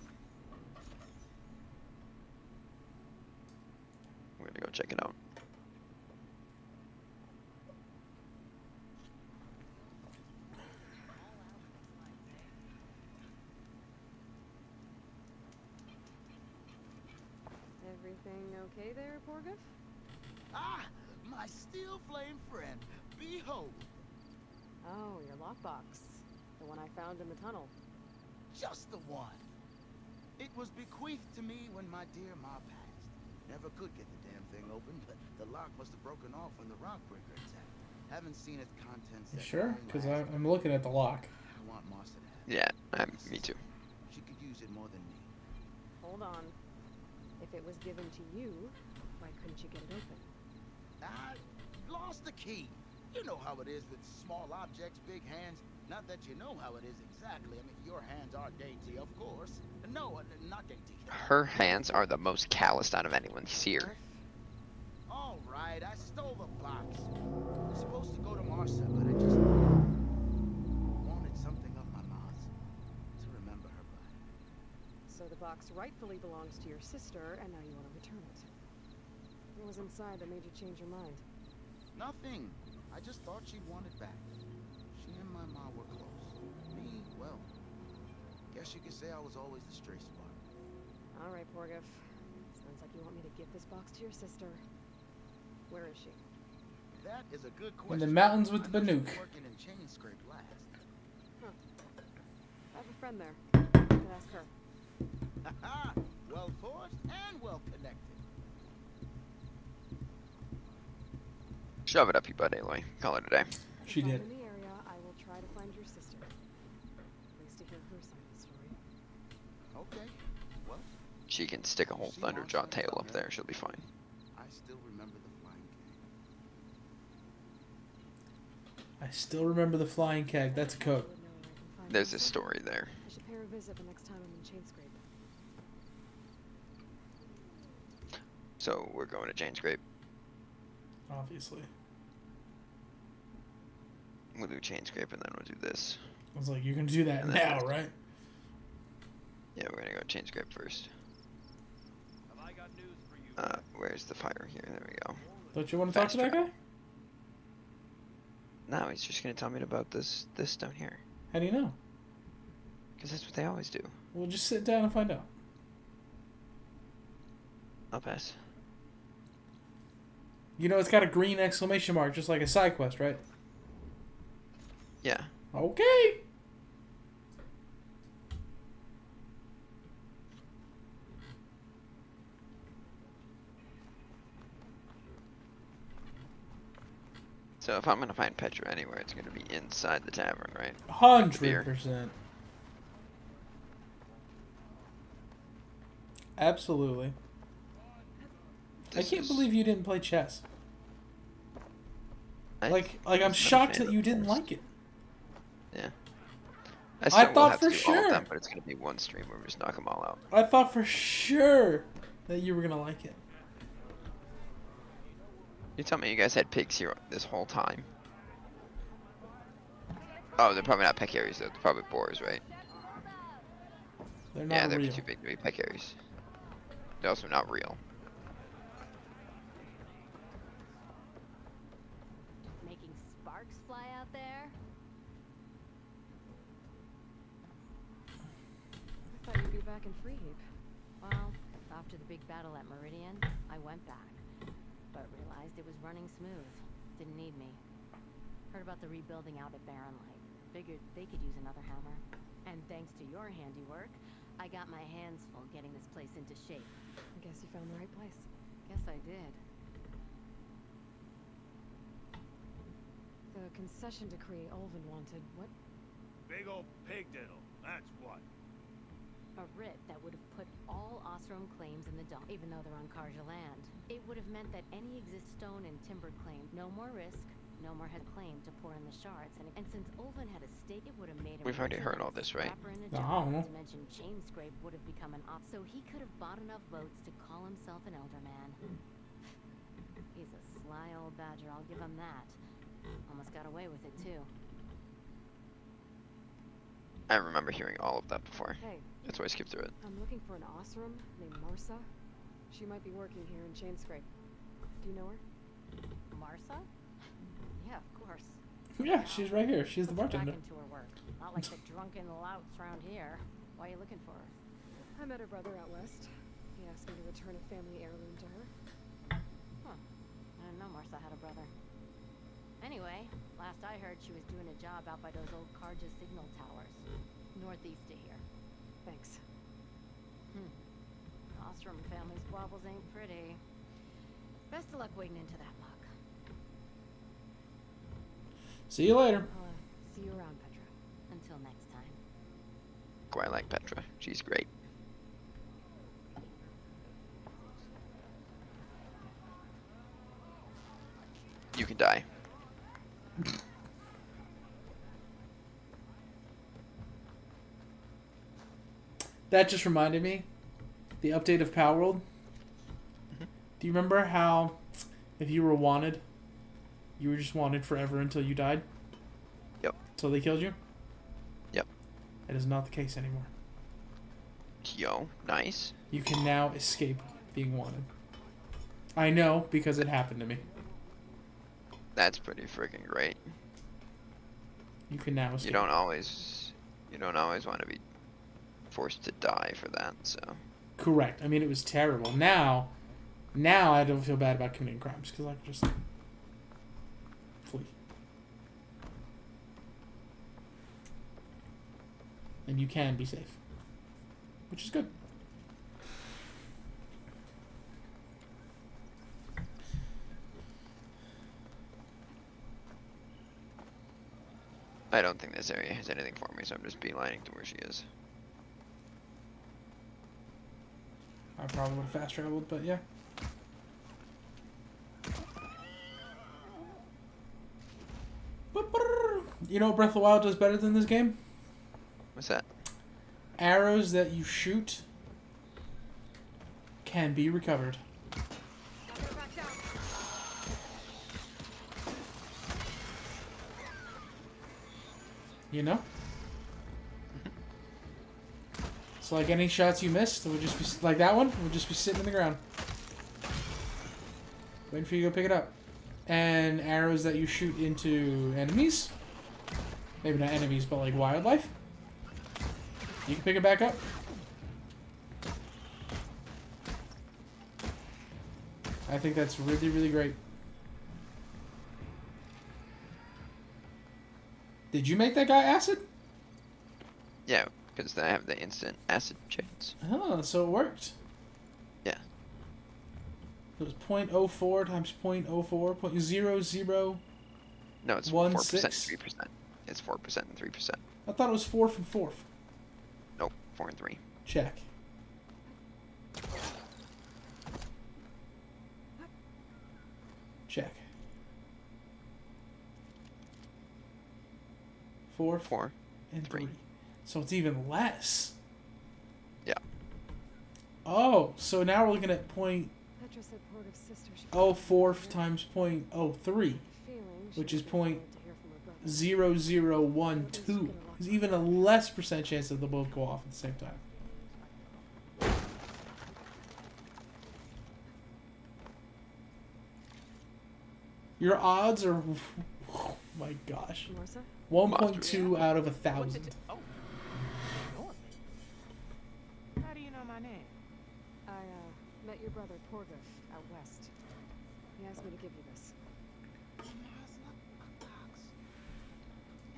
We're gonna go check it out. Everything okay there, Porgif? Ah, my steel flame friend, behold. Oh, your lockbox. The one I found in the tunnel. Just the one. It was bequeathed to me when my dear ma passed. Never could get the damn thing open, but the lock must have broken off when the rock breaker attacked. Haven't seen its contents. You at sure? long Because last. I'm looking at the lock. I want Martha to have it. Yeah, me too. She could use it more than me. Hold on. If it was given to you, why couldn't you get it open? I lost the key. You know how it is with small objects, big hands. Not that you know how it is exactly. I mean, your hands are dainty, of course. No, not dainty. Her hands are the most calloused out of anyone's here. All right, I stole the box. I was supposed to go to Marcia, but I just wanted something of my ma's to remember her by. So the box rightfully belongs to your sister, and now you want to return it. What was inside that made you change your mind? Nothing. I just thought she'd want it back. She and my ma were close. Me, well, guess you could say I was always the stray spark. All right, Porgif. Sounds like you want me to give this box to your sister. Where is she? That is a good In question. the mountains with the I know she was Banuk. working in chain scrape last. I have a friend there. You can ask her. Haha! Well forged and well connected. Shove it up your butt, Aloy. Call it a day. She If I'm did. in the area, I will try to find your sister. Pleased to hear her side of the story. Okay. Well, She can stick a whole See Thunderjaw Martha tail up somewhere. there. She'll be fine. I still remember the flying keg. I still remember the flying keg. That's a code. I would know where I can find There's my a sister. story there. I should pay her a visit the next time I'm in Chainscrape. So we're going to Jane Scrape. Obviously. We'll do Chain Scrape and then we'll do this. I was like, you're going to do that And now, then- right? Yeah, we're gonna go Chain Scrape first. Have I got news for you? Where's the fire here? There we go. Don't you want to talk to that guy? No, he's just gonna tell me about this down here. How do you know? Because that's what they always do. We'll just sit down and find out. I'll pass. You know, it's got a green exclamation mark, just like a side quest, right? Yeah. Okay. So if I'm gonna find Petra anywhere, it's gonna be inside the tavern, right? 100%. Absolutely. I This can't is- believe you didn't play chess. I Like I'm was not a shocked fan that of you didn't Force. like it. Yeah. I still will thought have for to do all of sure. them, but it's gonna be one stream where we just knock them all out. I thought for sure that you were gonna like it. You tell me you guys had pigs here this whole time. Oh, they're probably not peccaries though. They're probably boars, right? They're not Yeah, they're real. too big to be peccaries. They're also not real. Making sparks fly out there? I thought you'd be back in Freeheap. Well, after the big battle at Meridian, I went back. But realized it was running smooth. Didn't need me. Heard about the rebuilding out at Barren Light. Figured they could use another hammer. And thanks to your handiwork, I got my hands full getting this place into shape. I guess you found the right place. Guess I did. concession decree Ulvin wanted. What? Big old pig diddle. That's what. A writ that would have put all Osram claims in the dump, even though they're on Karja land. It would have meant that any stone and timber claim, no more risk, no more had claim to pour in the shards. And since Ulvin had a stake, it would have made him. We've already heard all this, right? I don't know. To mention chain scrape would have become an op, so he could have bought enough votes to call himself an elderman. He's a sly old badger, I'll give him that. Almost got away with it too. I remember hearing all of that before. Hey, That's why I skipped through it. I'm looking for an Osram named Marsa. She might be working here in Chainscrape. Do you know her? Marsa? Yeah, of course. Yeah, she's right here. She's the Put you bartender. back into her work. Not like the drunken louts around here. Why are you looking for her? I met her brother out west. He asked me to return a family heirloom to her. Huh. I didn't know Marsa had a brother. Anyway, last I heard she was doing a job out by those old Karja signal towers. Northeast of here. Thanks. Ostrom family squabbles ain't pretty. Best of luck wading into that muck. See you later. I'll see you around, Petra. Until next time. Quite like Petra. She's great. You can die. That just reminded me, the update of Power World. Do you remember how, if you were wanted, you were just wanted forever until you died? Yep. Until they killed you? Yep. That is not the case anymore. Yo, nice. You can now escape being wanted. I know, because it happened to me. That's pretty freaking great. You can now escape. You don't always want to be forced to die for that, so. Correct. I mean, it was terrible. Now I don't feel bad about committing crimes, because I can just flee. And you can be safe. Which is good. I don't think this area has anything for me, so I'm just beelining to where she is. I probably would have fast traveled, but yeah. You know what Breath of the Wild does better than this game? What's that? Arrows that you shoot can be recovered. You know? So like any shots you missed, it would just be like that one, would just be sitting in the ground. Waiting for you to go pick it up. And arrows that you shoot into enemies. Maybe not enemies, but like wildlife. You can pick it back up. I think that's really, really great. Did you make that guy acid? Yeah, because I have the instant acid chance. Oh, so it worked. Yeah. It was 0.04 times 0.04, 0.00. No, it's 1, 4%, 6. 3%. It's 4% and 3%. I thought it was 4th and 4th. Nope, 4 and 3. Check. Check. 4, 4 and 3. 3. So it's even less. Yeah. Oh, so now we're looking at Petra said Porg's sister should 0.04 times 0.03, feeling which she is would be glad to hear from her brother. 0.0012. There's even a less percent chance that they'll both go off at the same time. Your odds are, oh my gosh, Marsa? 1.2 out of 1,000. What's it? Oh, ignore me. How do you know my name? I met your brother Porga out west. He asked me to give you this.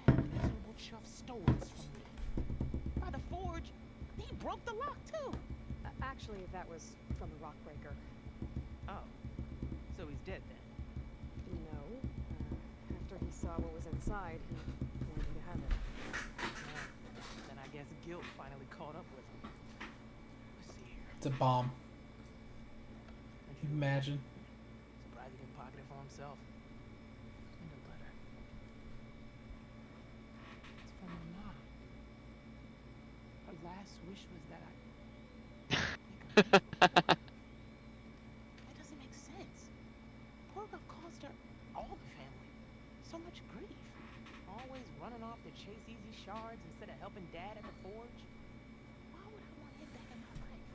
That miserable chuff stole this from me. By the forge, he broke the lock too. Actually, that was from a rock breaker. Oh, so he's dead then. No. After he saw what was inside inside, he wanted me to have it. Then I guess guilt finally caught up with him. Let's see here. It's a bomb. Imagine. Surprised he didn't pocket it for himself. And a letter. It's from my mom. Her last wish was that I... That doesn't make sense. Porgov caused her, all the family, so much grief. Always running off to chase easy shards instead of helping Dad at the forge. Why would I want him back in my life?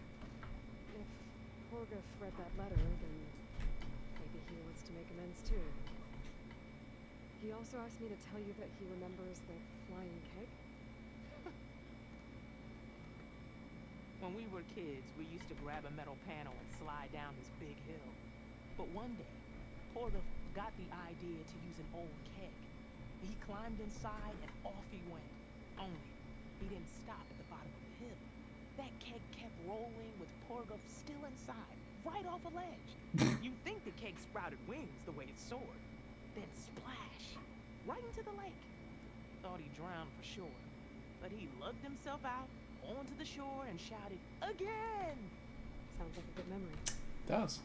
If Porgov read that letter, then maybe he wants to make amends too. He also asked me to tell you that he remembers the flying keg. When we were kids, we used to grab a metal panel and slide down this big hill. But one day, Porgov got the idea to use an old keg. He climbed inside and off he went. Only, he didn't stop at the bottom of the hill. That keg kept rolling with Porgov still inside, right off a ledge. You'd think the keg sprouted wings the way it soared. Then splash, right into the lake. Thought he drowned for sure. But he lugged himself out onto the shore and shouted, "Again!" Sounds like a good memory. Does.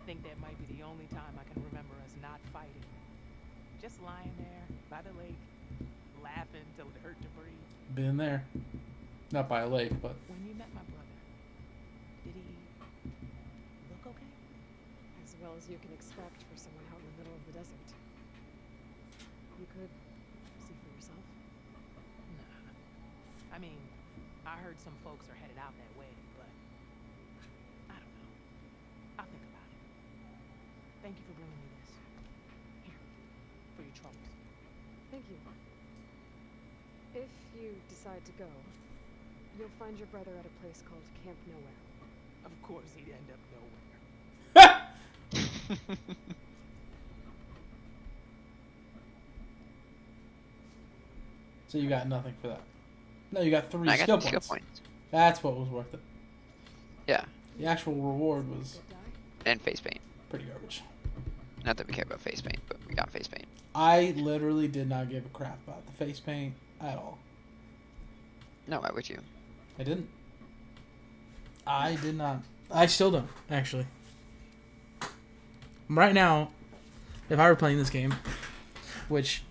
Think that might be the only time I can remember us not fighting. Just lying there by the lake, laughing till it hurt to breathe. Been there. Not by a lake, but When you met my brother, did he look okay? As well as you can expect for someone out in the middle of the desert. You could see for yourself. Nah. I mean, I heard some folks are headed out that way, but I don't know. I'll think about it. Thank you for bringing me this. Here, for your troubles. Thank you. If you decide to go, you'll find your brother at a place called Camp Nowhere. Of course he'd end up nowhere. So you got nothing for that. No, you got 3 I skill got points. skill points. That's what was worth it. Yeah, The actual reward was Good die? and face paint. pretty garbage. Not that we care about face paint, but we got face paint. I literally did not give a crap about the face paint at all. No, why would you? I didn't. I did not. I still don't, actually. Right now, if I were playing this game, which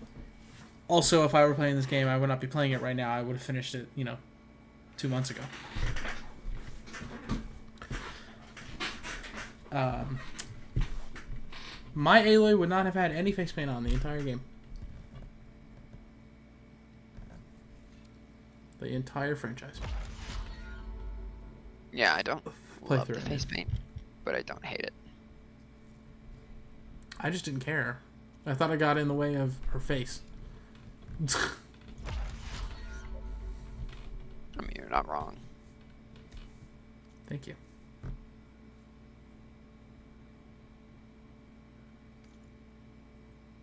also if I were playing this game, I would not be playing it right now. I would have finished it, 2 months ago. My Aloy would not have had any face paint on the entire game. The entire franchise. Yeah, I don't Play love through the it. face paint, but I don't hate it. I just didn't care. I thought I got in the way of her face. I mean, you're not wrong. Thank you.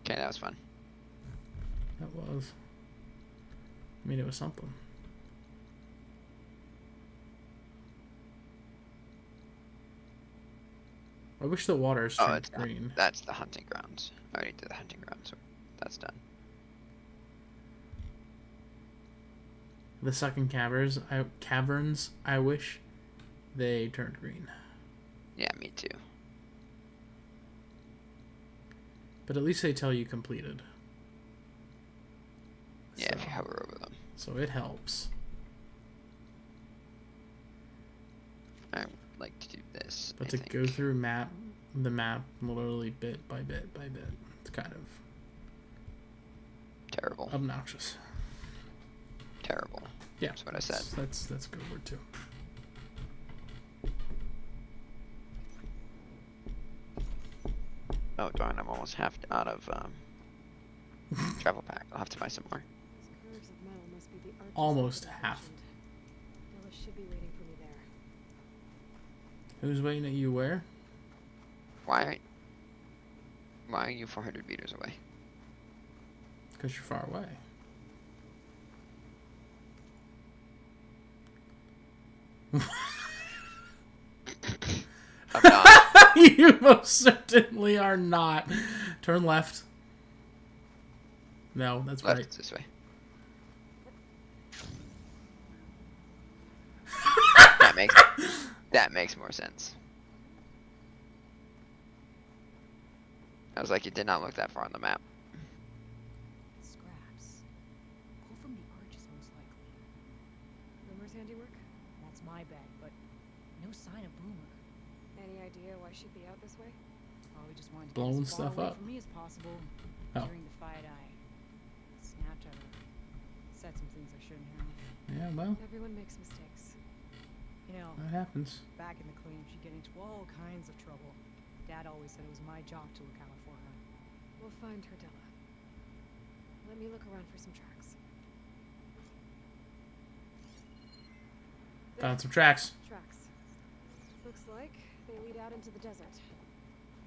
Okay, that was fun. That was. I mean, it was something. I wish the water is Oh, turned it's not. green. That's the hunting grounds. I already did the hunting grounds, so that's done. The second caverns, I wish they turned green. Yeah, me too. But at least they tell you completed. Yeah, if So- you hover over them. So it helps. I would like to do this. But I to think. go through the map literally bit by bit by bit, it's kind of Terrible. obnoxious. Terrible. Yeah, That's what I said. That's a good word too. Oh darn, I'm almost half out of travel pack. I'll have to buy some more. Those curves of metal must be the arches Almost that I half. mentioned. Phyllis should be waiting for me there. Who's waiting at you where? Why are you 400 meters away? Because you're far away. I'm not. You most certainly are not. Turn left. No, that's Left, right. it's this way. That makes more sense. I was like, it did not look that far on the map. Scraps. Pull from the arches, most likely. Boomer's handiwork? That's my bet, but no sign of Boomer. Any idea why she'd be out this way? Probably just wanted to Blowing get as far stuff away up. from me as possible. Oh. During the fight, I snapped at her. Said some things I shouldn't have. Yeah, well, Everyone makes mistakes. You know, that happens. back in the claim, she'd get into all kinds of trouble. Dad always said it was my job to look out for her. We'll find her, Della. Let me look around for some tracks. Found some tracks. Tracks. Looks like they lead out into the desert.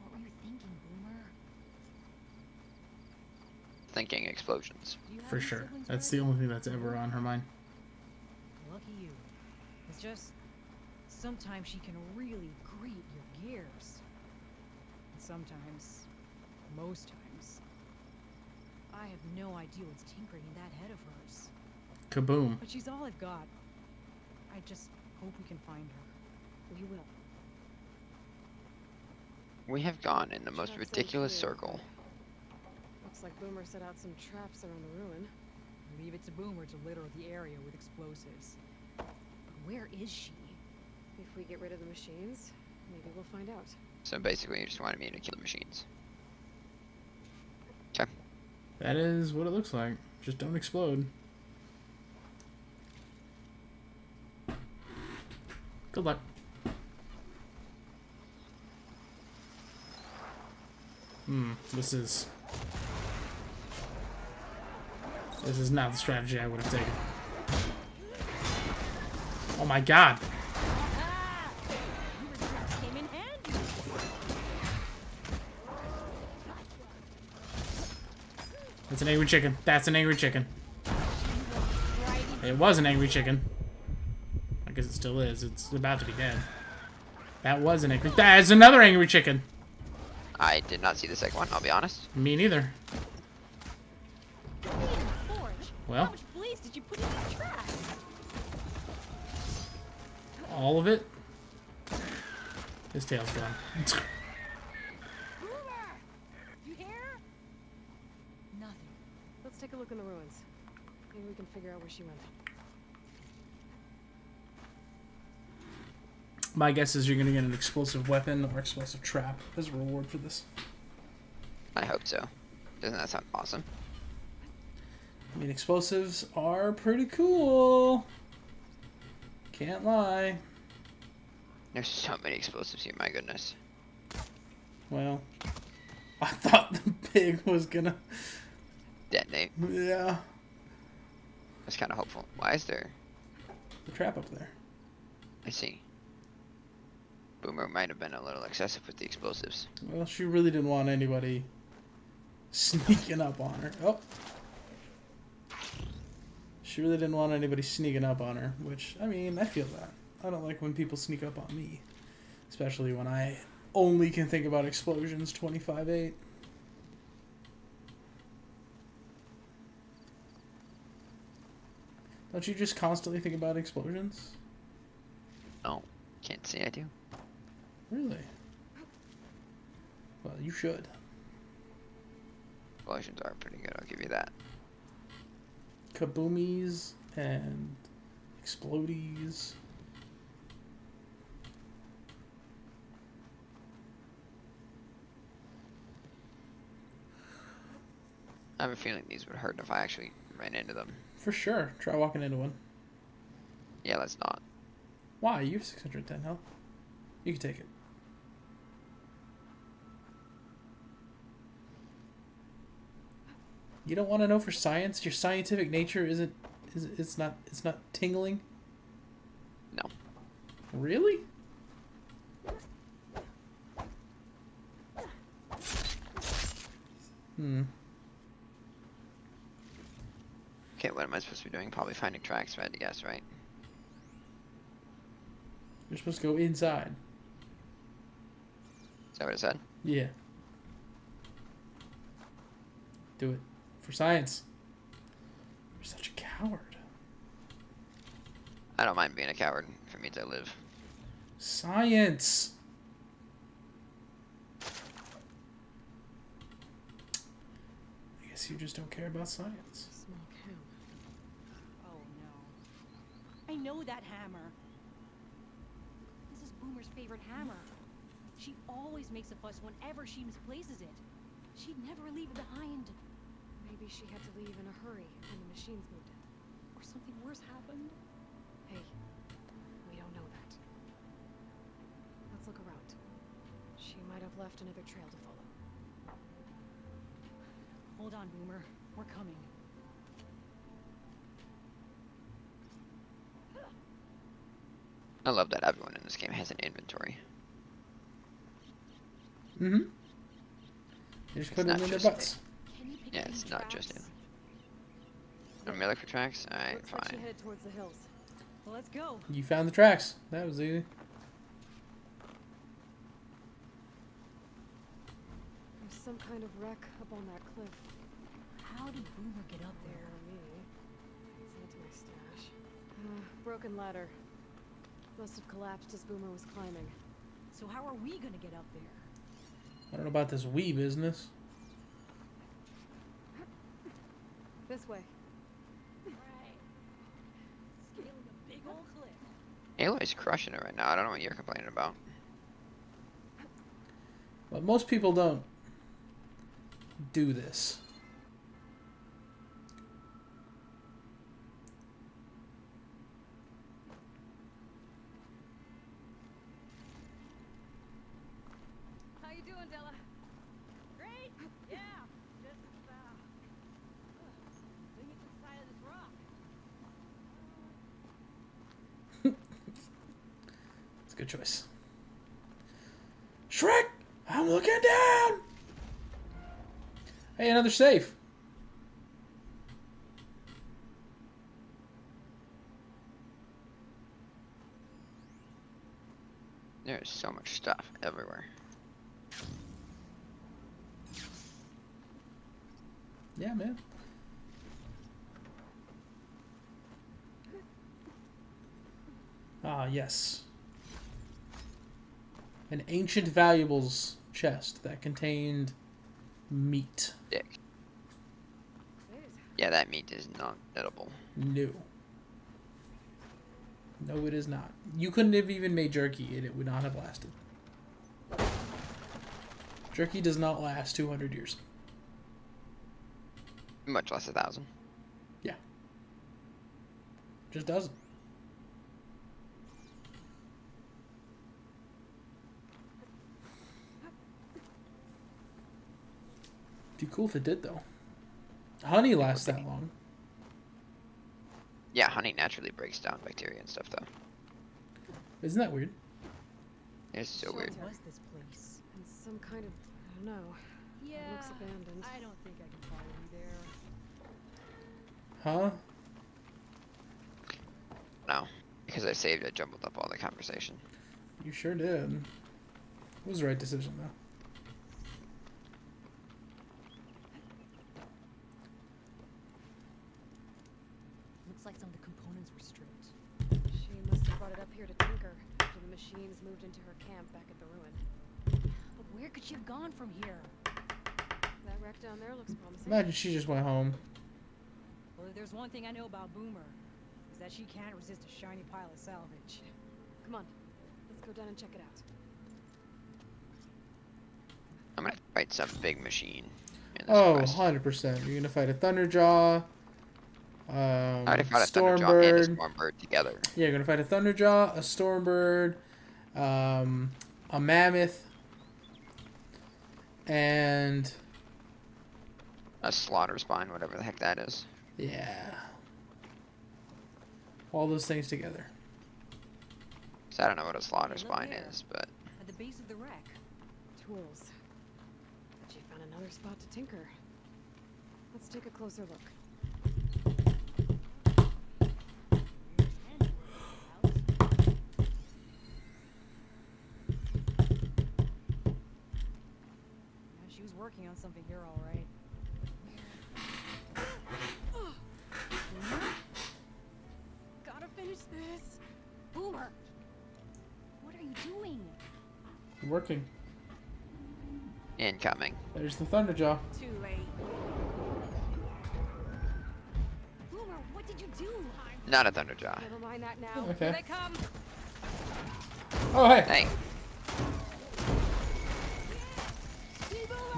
What were you thinking, Boomer? Thinking explosions. Do you have For any sure. siblings, That's Fred? the only thing that's ever on her mind. Lucky you. It's just sometimes she can really grate your gears. And sometimes, most times, I have no idea what's tinkering in that head of hers. Kaboom. But she's all I've got. I just hope we can find her. We will. We have gone in the most Tracks ridiculous unclear. circle. Looks like Boomer set out some traps around the ruin. Leave it to Boomer to litter the area with explosives. But where is she? If we get rid of the machines, maybe we'll find out. So basically, you just wanted me to kill the machines. That is what it looks like. Just don't explode. Good luck. This is not the strategy I would have taken. Oh my god. Came in handy. That's an angry chicken. That's an angry chicken. It was an angry chicken. I guess it still is. It's about to be dead. That was an angry... That is another angry chicken. I did not see the second one, I'll be honest. Me neither. Well, How much blaze did you put in the track? all of it. His tail's gone. Boomer! You hear? Nothing. Let's take a look in the ruins. Maybe we can figure out where she went. My guess is you're gonna get an explosive weapon or explosive trap as a reward for this. I hope so. Doesn't that sound awesome? I mean, explosives are pretty cool. Can't lie. There's so many explosives here, my goodness. Well, I thought the pig was gonna... Detonate. Yeah. That's kind of hopeful. Why is there... The trap up there. I see. Boomer might have been a little excessive with the explosives. Well, she really didn't want anybody sneaking up on her. Oh. She really didn't want anybody sneaking up on her, which, I mean, I feel that. I don't like when people sneak up on me. Especially when I only can think about explosions 25/8. Don't you just constantly think about explosions? No, can't say I do. Really? Well, you should. Explosions are pretty good, I'll give you that. Kaboomies and explodies. I have a feeling these would hurt if I actually ran into them. For sure. Try walking into one. Yeah, let's not. Why? You have 610 health. You can take it. You don't want to know for science? Your scientific nature isn't... It's not tingling? No. Really? Okay, what am I supposed to be doing? Probably finding tracks, if I had to guess, right? You're supposed to go inside. Is that what it said? Yeah. Do it. For science. You're such a coward. I don't mind being a coward if it means I live. Science. I guess you just don't care about science. Small camp. Oh no. I know that hammer. This is Boomer's favorite hammer. She always makes a fuss whenever she misplaces it. She'd never leave it behind. Maybe she had to leave in a hurry when the machines moved it. Or something worse happened. Hey, we don't know that. Let's look around. She might have left another trail to follow. Hold on, Boomer. We're coming. I love that everyone in this game has an inventory. Mm-hmm. They just put it not in their just butts. Can you pick Yeah, up it's any not tracks? just in. I'm really for tracks? Alright, Looks like she fine. headed towards the hills. Well, let's go. You found the tracks. That was easy. There's some kind of wreck up on that cliff. How did Boomer get up there? Me. It's into my stash. Broken ladder. Must have collapsed as Boomer was climbing. So how are we gonna get up there? I don't know about this Wii business. This way. Right. Scaling a big old cliff. Aloy's crushing it right now. I don't know what you're complaining about. But most people don't do this. How you doing, Della? Great. Yeah. Just doing it to the side of this rock. It's a good choice. Shrek! I'm looking down! Hey, another safe. There's so much stuff everywhere. Yeah, man. Ah, yes. An ancient valuables chest that contained meat. Dick. It is. Yeah, that meat is not edible. No. No, it is not. You couldn't have even made jerky and it would not have lasted. Jerky does not last 200 years. Much less 1,000. Yeah. Just doesn't. Be cool if it did, though. Honey lasts that long. Yeah, honey naturally breaks down bacteria and stuff, though. Isn't that weird? It's so weird. What was this place? And some kind of, I don't know. Yeah. Looks abandoned. I don't think I can follow you there. Huh? No. Because I saved, I jumbled up all the conversation. You sure did. It was the right decision, though. Looks like some of the components were stripped. She must have brought it up here to tinker after the machines moved into her camp back at the ruin. But where could she have gone from here? That wreck down there looks promising. Imagine she just went home. Well, if there's one thing I know about Boomer, is that she can't resist a shiny pile of salvage. Come on, let's go down and check it out. I'm gonna fight some big machine in this Oh, quest. 100%. You're gonna fight a Thunderjaw. I already fought a Thunderjaw and a Stormbird. Stormbird together. Yeah, you're gonna fight a Thunderjaw, a Stormbird, a Mammoth, and A slaughter spine, whatever the heck that is. yeah, all those things together. So I don't know what a slaughter Look spine there. is, but At the base of the wreck. Tools. But she found another spot to tinker. Let's take a closer look. Yeah, she was working on something here, all right. Working. Incoming. There's the Thunderjaw. Too late. Boomer, what did you do? Not a Thunderjaw. Never mind that now. Okay. Here they come. Oh, hey. Hey.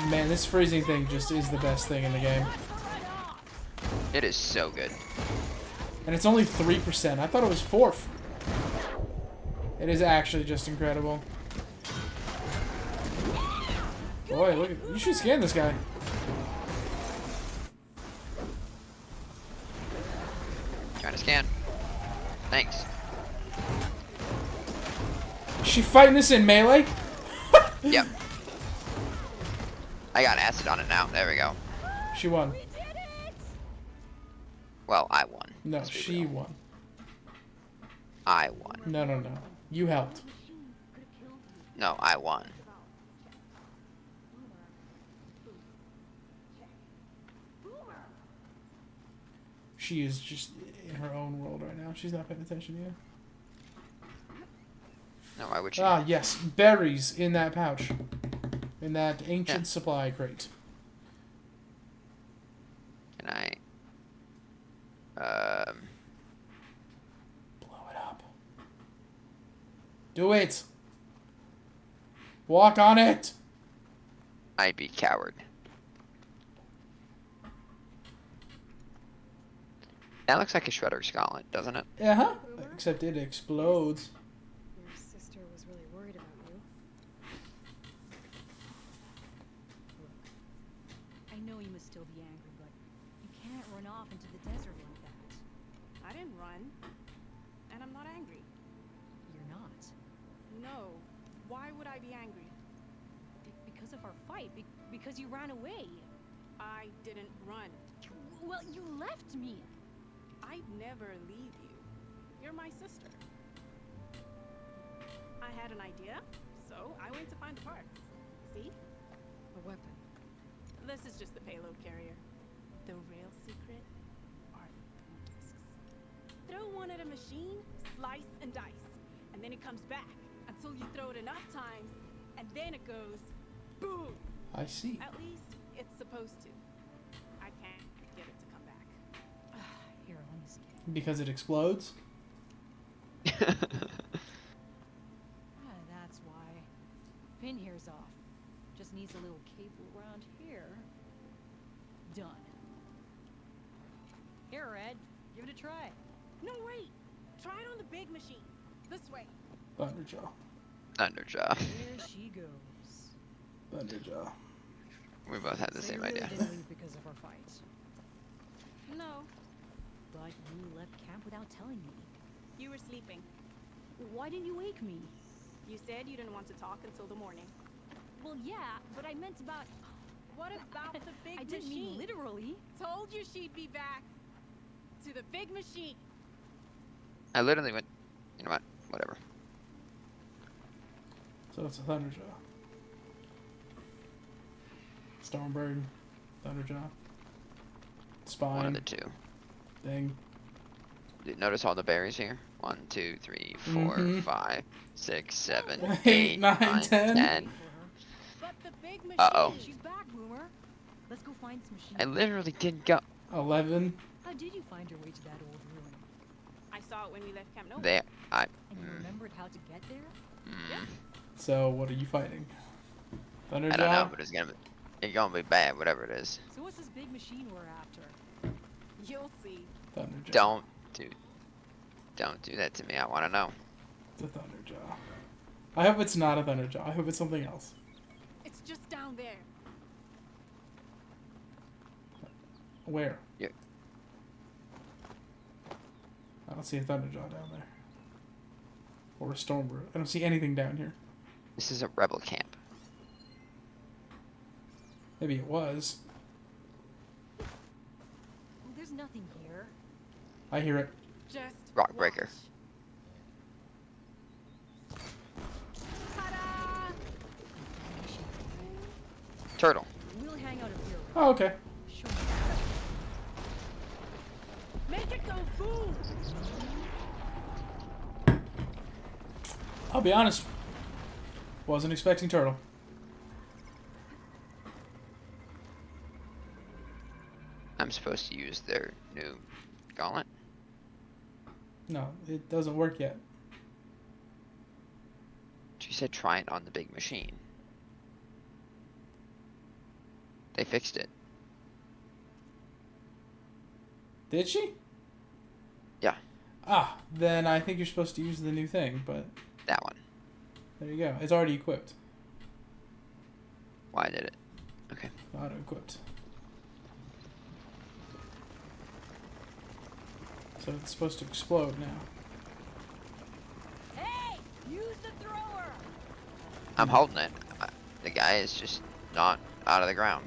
Man, this freezing thing just is the best thing in the game. It is so good. And it's only 3%. I thought it was 4th. It is actually just incredible. Boy, look at... You should scan this guy. Trying to scan. Thanks. Is she fighting this in melee? Yep. I got acid on it now. There we go. She won. Well, I won. No, Let's be she real. won. I won. No, no, no. You helped. No, I won. She is just in her own world right now. She's not paying attention to you. No, why would she? Ah, yes. Berries in that pouch. In that ancient supply crate. Can I? Blow it up. Do it! Walk on it! I'd be coward. That looks like a Shredder's gauntlet, doesn't it? Uh-huh. Except it explodes. Your sister was really worried about you. I know you must still be angry, but you can't run off into the desert like that. I didn't run. And I'm not angry. You're not. No. Why would I be angry? Because of our fight. Because you ran away. I didn't run. Well, you left me. I'd never leave you. You're my sister. I had an idea, so I went to find the parts. See? A weapon. This is just the payload carrier. The real secret are the discs. Throw one at a machine, slice and dice, and then it comes back until you throw it enough times, and then it goes boom. I see. At least it's supposed to. I can't get it to come back. Here, let me see. Because it explodes? That's why. Pin here's off. Just needs a little cable around here. Done. Here, Red. Give it a try. No, wait! Try it on the big machine. This way. Thunderjaw. Thunderjaw. There she goes. Thunderjaw. We both had the So same you really idea. didn't leave because of our fight. No, But you left camp without telling me. you were sleeping. Why didn't you wake me? You said you didn't want to talk until the morning. Well, yeah, but I meant about... What about the big I didn't machine? mean literally. Told you she'd be back. To the big machine. I literally went. You know what? Whatever. So it's a Thunderjaw. Stormbird. Thunderjaw. Spine. One of the two. Thing. Notice all the berries here. 1, 2, 3, 4, Mhm. 5, 6, 7, 8, 8, 9, 9, 10. 10. But the big machine. Uh-oh. She's back, Boomer. Let's go find some machines. I literally didn't go 11. How did you find your way to that old ruin? I saw it when we left Camp Nova. there. And you remembered how to get there? So what are you fighting? Thunderjaw? I don't know, but it's gonna be bad, whatever it is. So what's this big machine we're after? You'll see. Thunderjaw. Don't do that to me. I want to know. It's a Thunderjaw. I hope it's not a Thunderjaw. I hope it's something else. It's just down there. Where? Yeah. I don't see a Thunderjaw down there. Or a Stormbird. I don't see anything down here. This is a rebel camp. Maybe it was. Well, there's nothing here. I hear it. Just Rock breaker. watch. Ta-da! Turtle. We'll hang out up here. Oh, okay. Show me. Make it go boom! I'll be honest. Wasn't expecting turtle. I'm supposed to use their new gauntlet. No, it doesn't work yet. She said try it on the big machine. They fixed it. Did she? Yeah. Ah, then I think you're supposed to use the new thing, but That one. there you go. It's already equipped. Why did it? Okay. Auto equipped. So it's supposed to explode now. Hey, use the thrower. I'm holding it. The guy is just not out of the ground.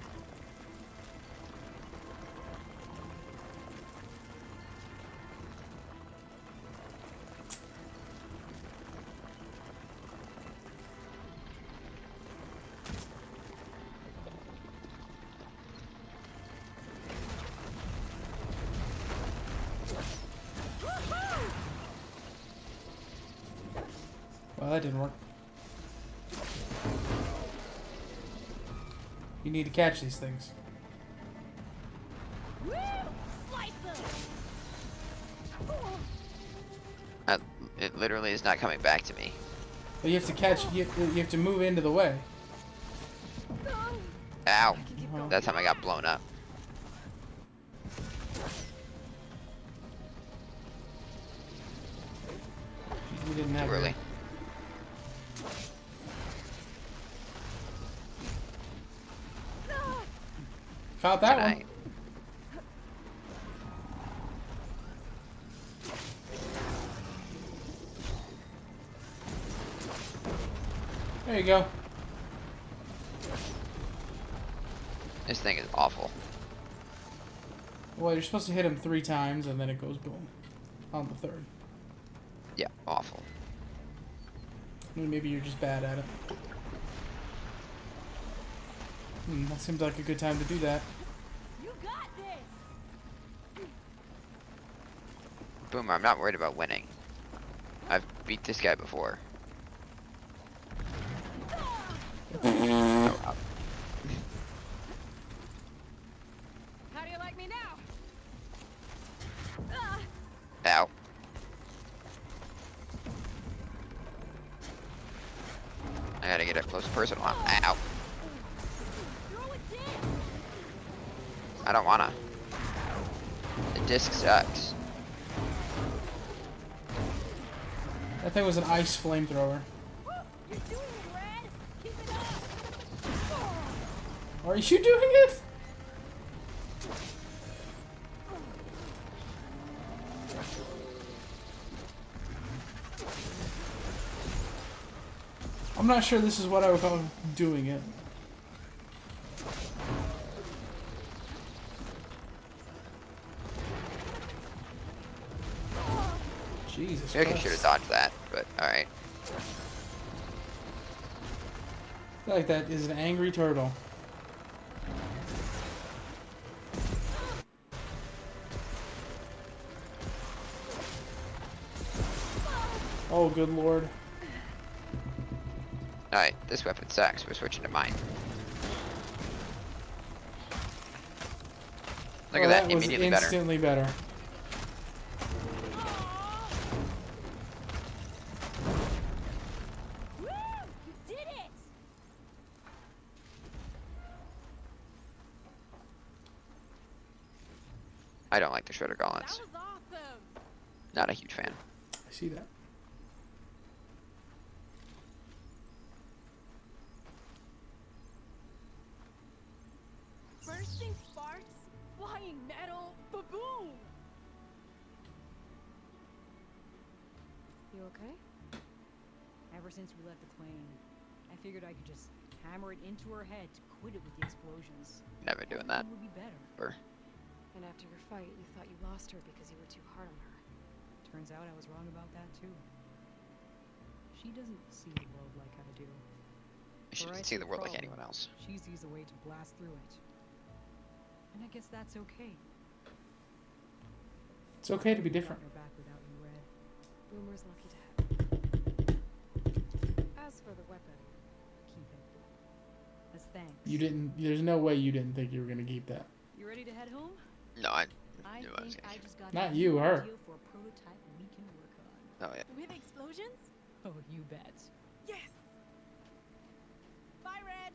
Well, that didn't work. You need to catch these things. Woo! Slice them. It literally is not coming back to me. But you have to catch. You have to move into the way. Ow. Uh-huh. That time I got blown up. You didn't have Too early. Caught that Can one. I- There you go. This thing is awful. Well, you're supposed to hit him 3 times, and then it goes boom. On the 3rd. Yeah, awful. Maybe you're just bad at it. That seems like a good time to do that. You got this. Boomer, I'm not worried about winning. I've beat this guy before. Oh, How do you like me now? ow. I gotta get a close personal. Ow. Throw a disc. I don't wanna. The disc sucks. That thing was an ice flamethrower. You're doing it, Red. Keep it up. Are you doing it? I'm not sure this is what I would call doing it. Jesus Maybe I Christ. should have dodged that, but alright. I feel like that is an angry turtle. Oh, good lord. Alright, this weapon sucks. We're switching to mine. Look Oh, at that, was immediately better. instantly better. Woo! You did it. I don't like the shredder That gauntlets. was awesome. Not a huge fan. I see that. Bursting sparks, flying metal, ba-boom! You okay? Ever since we left the plane, I figured I could just hammer it into her head to quit it with the explosions. Never doing that. Everything would be better. Or, And after your fight, you thought you lost her because you were too hard on her. Turns out I was wrong about that too. She doesn't see the world like I do. she Or I doesn't see the world like problem. anyone else. She sees a way to blast through it. And I guess that's okay. It's okay to be different. Her back without you, Red. Boomer's lucky to have you. As for the weapon, says thanks. You didn't. There's no way you didn't think you were gonna keep that. You ready to head home? No, I I knew I was think gonna I keep just got Not a you, new her. idea for a prototype we can work on. Oh, yeah. With explosions? Oh, you bet. Yes! Bye, Red!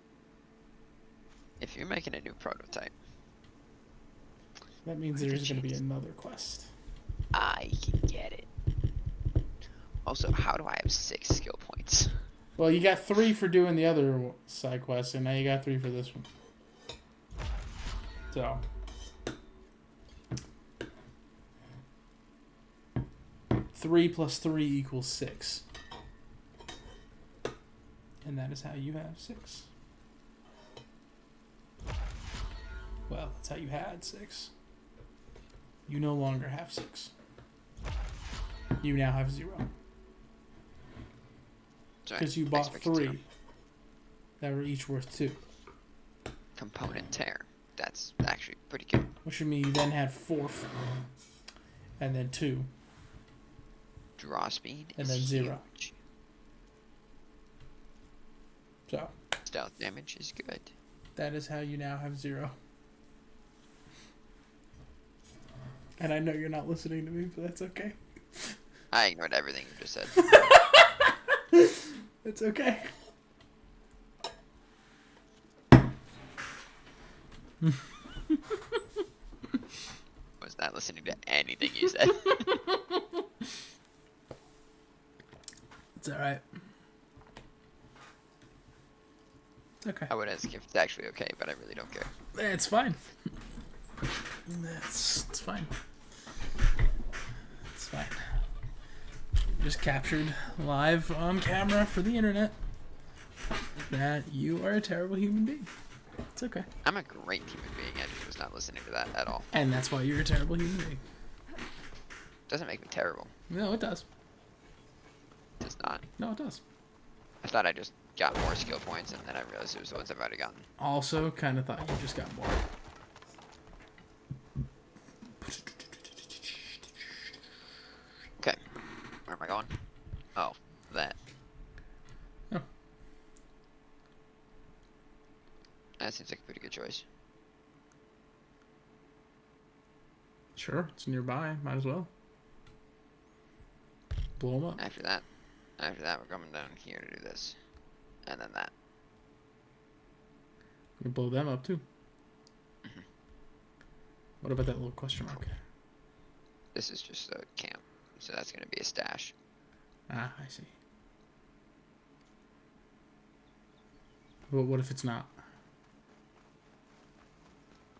If you're making a new prototype, That means I there's can gonna be change. another quest. I can get it. Also, how do I have 6 skill points? Well, you got 3 for doing the other side quest, and now you got 3 for this one. So. 3 plus 3 equals 6. And that is how you have 6. Well, that's how you had 6. You no longer have 6. You now have 0. Sorry, Because you thanks bought for fixing 3 that were each worth 2. Component tear. That's actually pretty good. Which would mean you then had 4. And then 2. Draw speed And is then 0. huge. So, Stealth damage is good. that is how you now have 0. And I know you're not listening to me, but that's okay. I ignored everything you just said. It's okay. Was not listening to anything you said. It's alright. It's okay. I would ask if it's actually okay, but I really don't care. It's fine. It's fine. It's fine. Just captured live on camera for the internet that you are a terrible human being. It's okay. I'm a great human being. I just was not listening to that at all. And that's why you're a terrible human being. Doesn't make me terrible. No, it does. It does not. No, it does. I thought I just got more skill points, and then I realized it was the ones I've already gotten. Also, kind of thought you just got more. Okay. Where am I going? Oh, that. Oh. That seems like a pretty good choice. Sure, it's nearby. Might as well. Blow them up. After that, we're coming down here to do this. And then that. You can blow them up too. Mhm. What about that little question mark? This is just a camp. So that's going to be a stash. Ah, I see. But what if it's not?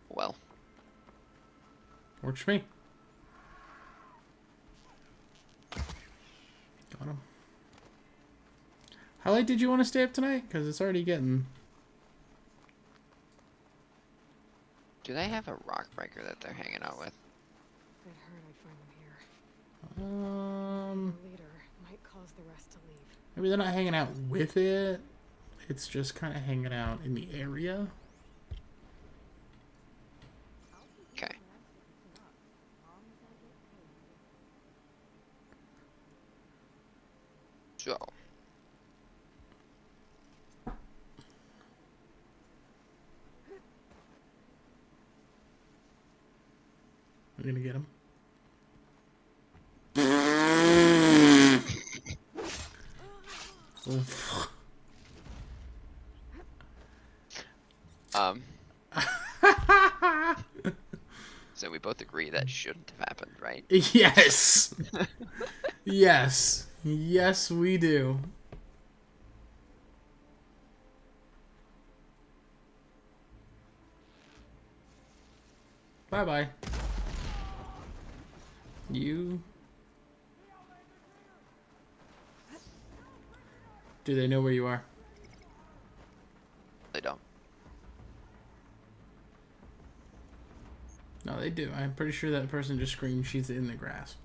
Well, Works for me. Got him. How late did you want to stay up tonight? Because it's already getting... do they have a rock breaker that they're hanging out with? I'd heard I'd find them here. The leader might cause the rest to leave. Maybe they're not hanging out with it. It's just kind of hanging out in the area. Okay. So, We're gonna get him. Oof. so we both agree that shouldn't have happened, right? Yes. Yes. Yes, we do. Bye-bye. You... Do they know where you are? They don't. No, they do. I'm pretty sure that person just screamed she's in the grass.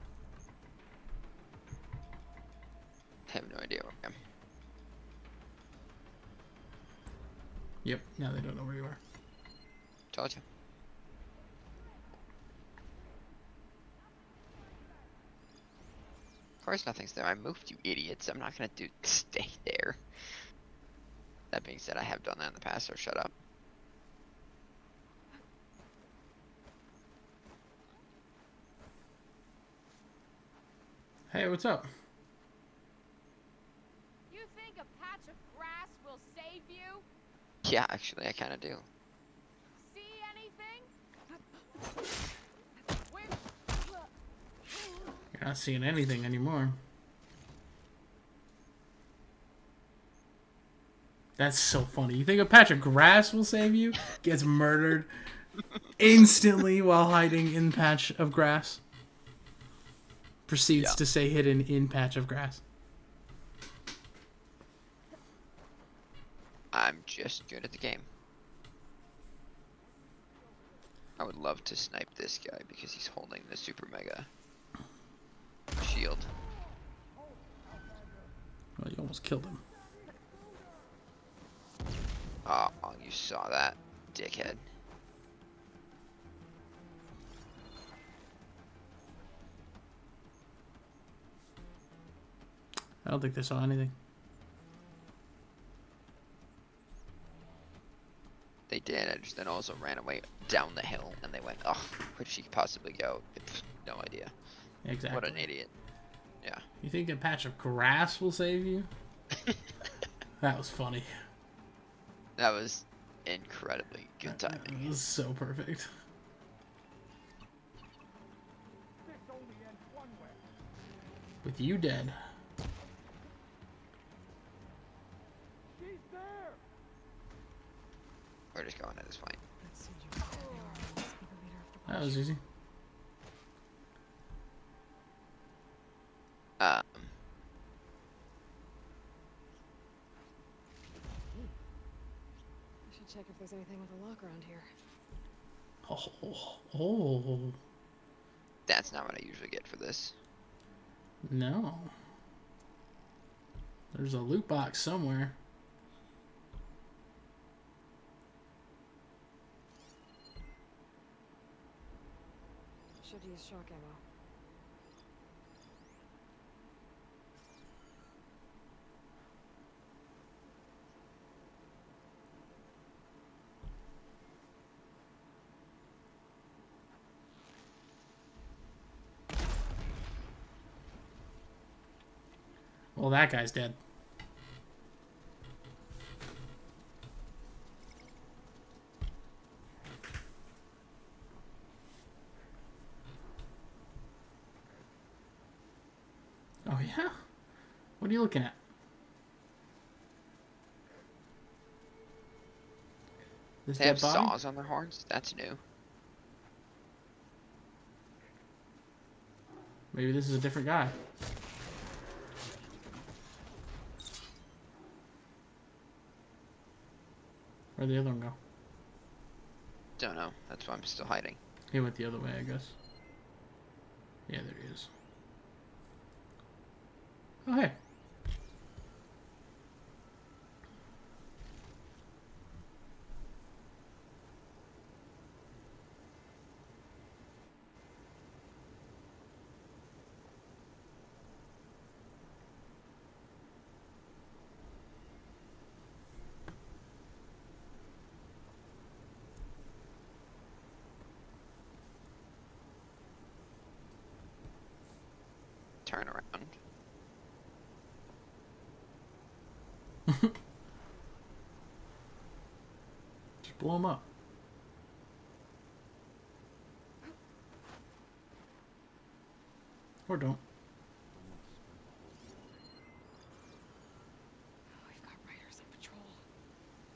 I have no idea. Okay. Yep. Now they don't know where you are. Told you. Of course nothing's there. I moved, you idiots. I'm not gonna stay there. That being said, I have done that in the past, so shut up. Hey, what's up? You think a patch of grass will save you? Yeah, actually, I kind of do. See anything? Where? You're not seeing anything anymore. That's so funny. You think a patch of grass will save you? Gets murdered instantly while hiding in patch of grass. Proceeds to say hidden in patch of grass. I'm just good at the game. I would love to snipe this guy because he's holding the super mega shield. Well, you almost killed him. Oh, you saw that, dickhead. I don't think they saw anything. They did. I just then also ran away down the hill, and they went, "Oh, where'd she possibly go?" No idea. Exactly. What an idiot. Yeah. You think a patch of grass will save you? That was funny. That was incredibly good timing. It was so perfect. With you dead. We're just going at this point. That was easy. I should check if there's anything with a lock around here. Oh. That's not what I usually get for this. No. There's a loot box somewhere. Should use shock ammo. Well, that guy's dead. Oh, yeah? What are you looking at? This They dead have body? saws on their horns? That's new. Maybe this is a different guy. Where'd the other one go? Don't know. That's why I'm still hiding. He went the other way, I guess. Yeah, there he is. Oh, hey. Turn around. Just blow him up. Or don't. We've got riders on patrol.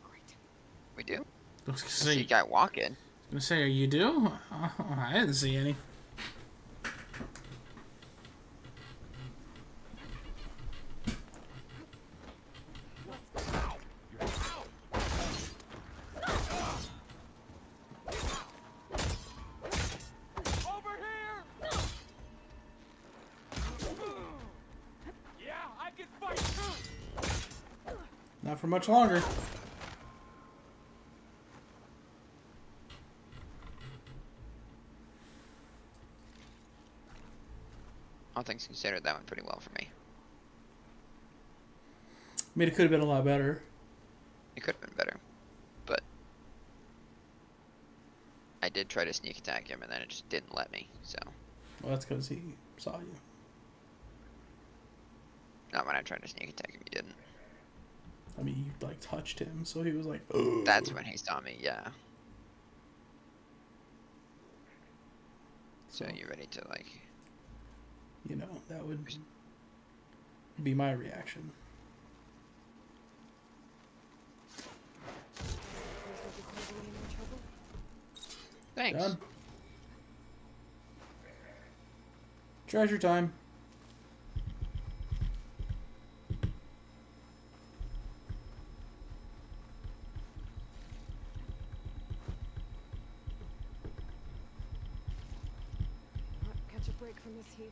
Great. We do? I was I see a gonna guy walking. say, you do? I didn't see any. Not for much longer. All things considered, that went pretty well for me. I mean, it could have been a lot better. It could have been better, but I did try to sneak attack him, and then it just didn't let me. So. Well, that's because he saw you. Not when I tried to sneak attack him, he didn't. I mean, you like touched him, so he was like, "Ugh." That's when he saw me, yeah. So you ready to like? You know, that would be my reaction. Thanks. Done. Treasure time. Catch a break from this heat.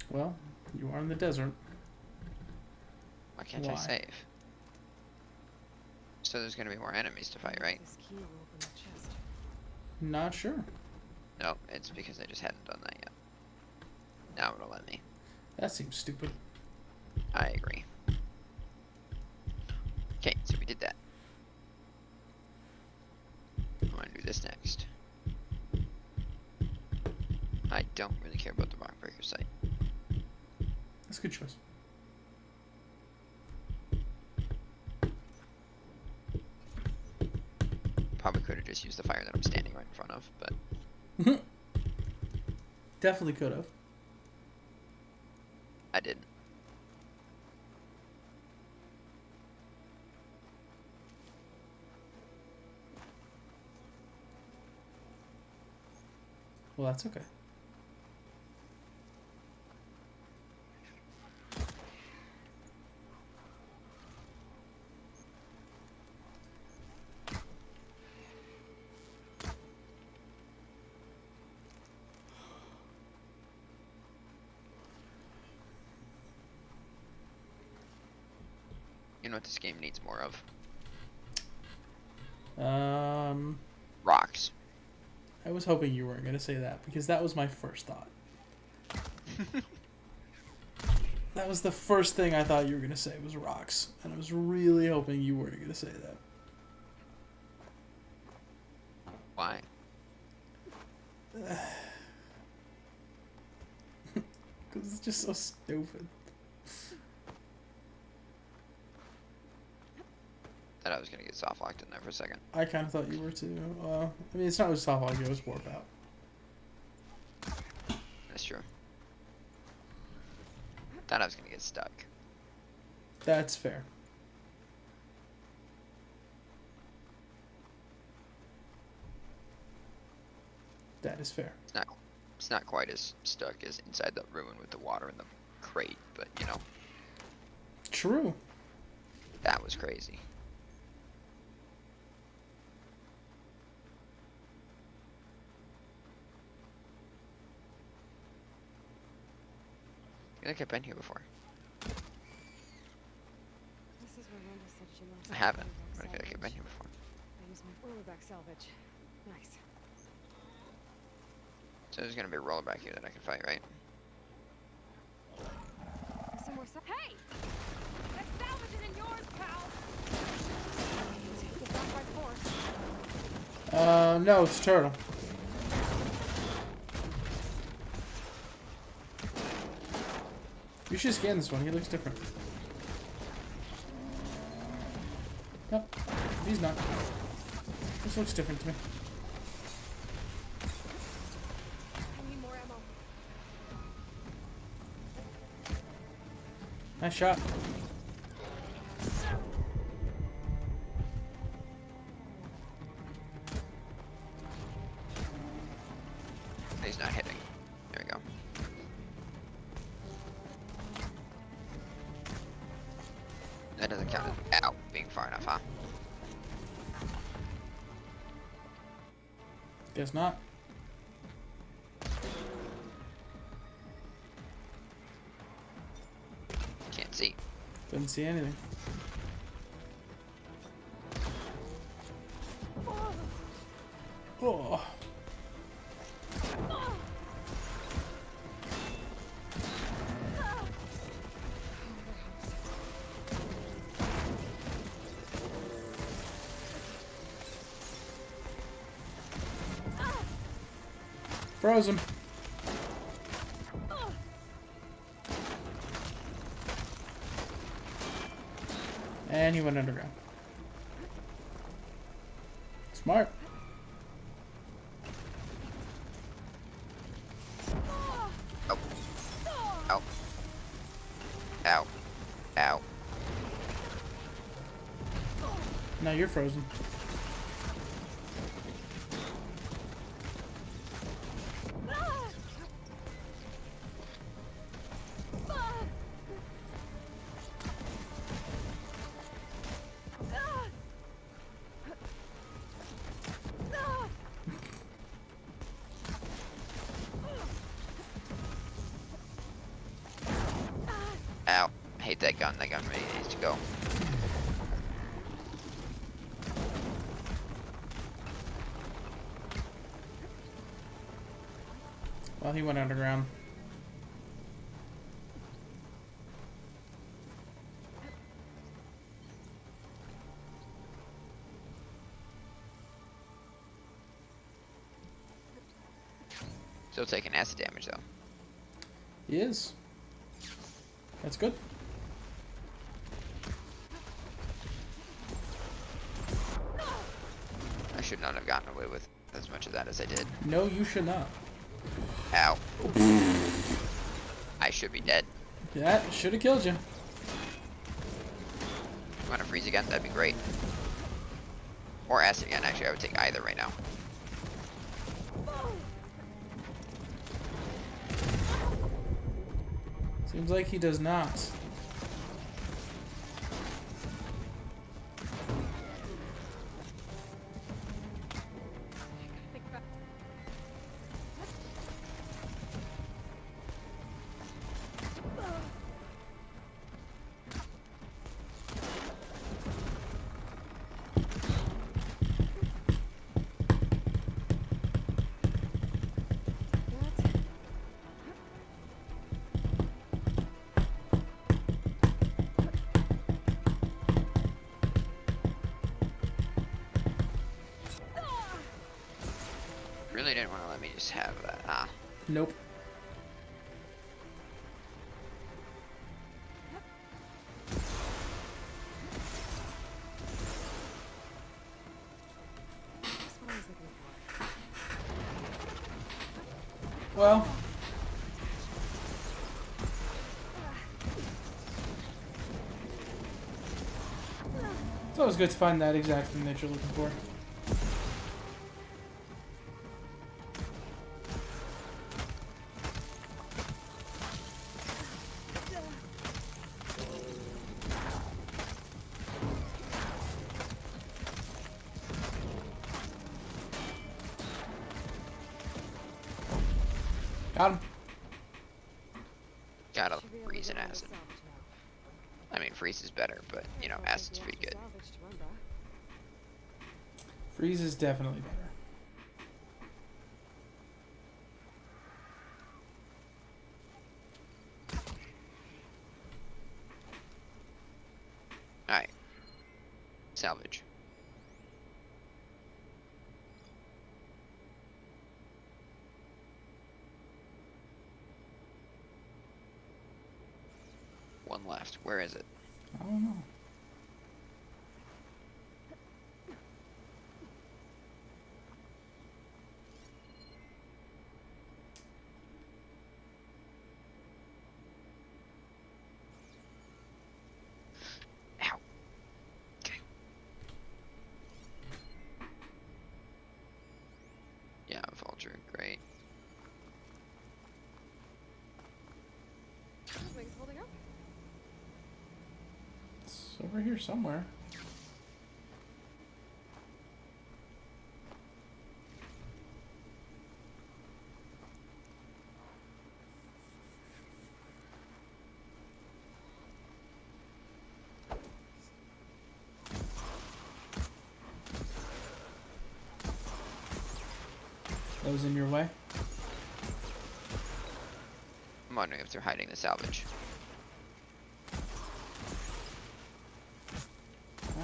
Well, you are in the desert. Why can't I save? So there's gonna be more enemies to fight, right? This key will open the chest. Not sure. No, it's because I just hadn't done that yet. Now it'll let me. That seems stupid. I agree. Okay, so we did that. I want to do this next. I don't really care about the rock breaker site. That's a good choice. Probably could have just used the fire that I'm standing right in front of, but Definitely could have. I didn't. Well, that's okay. You know what this game needs more of? Rocks. I was hoping you weren't going to say that because that was my first thought. That was the first thing I thought you were going to say was rocks. And I was really hoping you weren't going to say that. Why? Because it's just so stupid. Thought I was gonna get soft locked in there for a second. I kind of thought you were too. I mean, it's not just soft lock, it was warp out. That's true. Thought I was gonna get stuck. That's fair. That is fair. It's not quite as stuck as inside the ruin with the water in the crate, but you know. True. That was crazy. I feel like I've been here before. This is where Randall said she lost. I haven't, but I feel like I've been here before. I use my rollerback salvage. Nice. So there's gonna be a roller back here that I can fight, right? Some more Hey! That salvage isn't yours, pal! Get back by force. No, it's turtle. You should scan this one. He looks different. Nope, he's not. This looks different to me. I need more ammo. Nice shot. He's not hitting. There we go. That doesn't count as ow being far enough, huh? Guess not. Can't see. Didn't see anything. Oh. Froze him. And he went underground. Smart. Oh. Ow. Ow. Ow. Now you're frozen. Ow. I hate that gun. That gun really needs to go. Well, he went underground. Still taking acid damage though. He is. That's good. I should not have gotten away with as much of that as I did. No, you should not. Ow. I should be dead. That should have killed you. You want to freeze again? That'd be great. Or acid again. Actually, I would take either right now. Seems like he does not. Really didn't want to let me just have that. Ah. Nope. That's what I was looking for. Well. It's always good to find that exact thing that you're looking for. Got him. Gotta Should be able to freeze and get out of acid. salvage now. I mean, freeze is better, but you know, Looks like acid's the pretty extra good. salvage to run back. Freeze is definitely better. Alright. Salvage. One left. Where is it? I don't know. Ow. Okay. Yeah, Vulture. Great. Those wings holding up? It's over here somewhere. Those in your way? I'm wondering if they're hiding the salvage.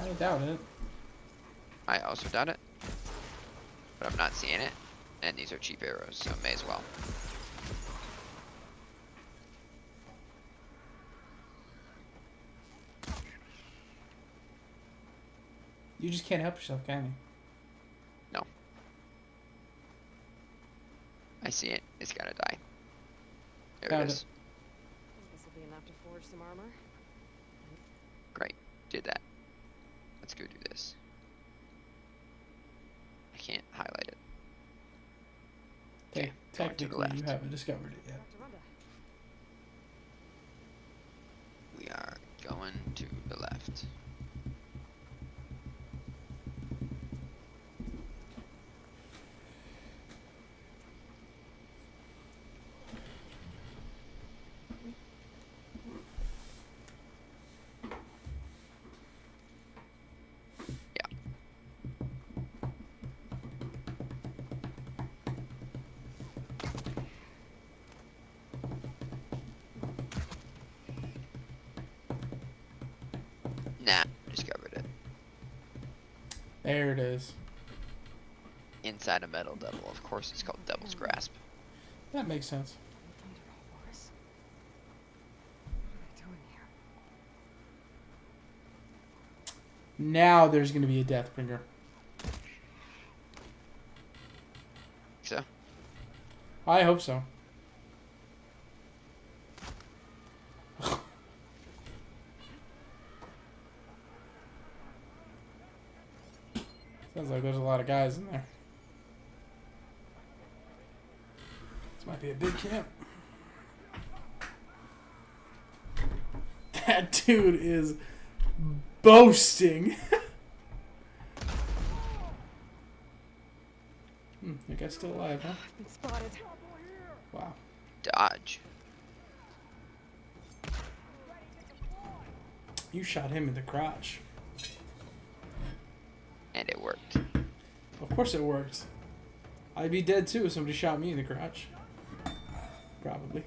I doubt it. I also doubt it. But I'm not seeing it. And these are cheap arrows, so may as well. You just can't help yourself, can you? No. I see it. It's gotta die. There Found it is. This will be enough to forge some armor. Great. Did that. Let's go do this. I can't highlight it. Okay, going to the Technically, you left. haven't discovered it yet. Dr. Rhonda. We are going to the left. Nah, discovered it. There it is. Inside a metal devil. Of course, it's called Devil's Grasp. That makes sense. Boris. What am I doing here? Now there's going to be a Deathbringer. So, I hope so. Sounds like there's a lot of guys in there. This might be a big camp. That dude is boasting. That guy's still alive, huh? I've been spotted. Wow. dodge. You shot him in the crotch. And it worked. Of course it worked. I'd be dead too if somebody shot me in the crotch. Probably.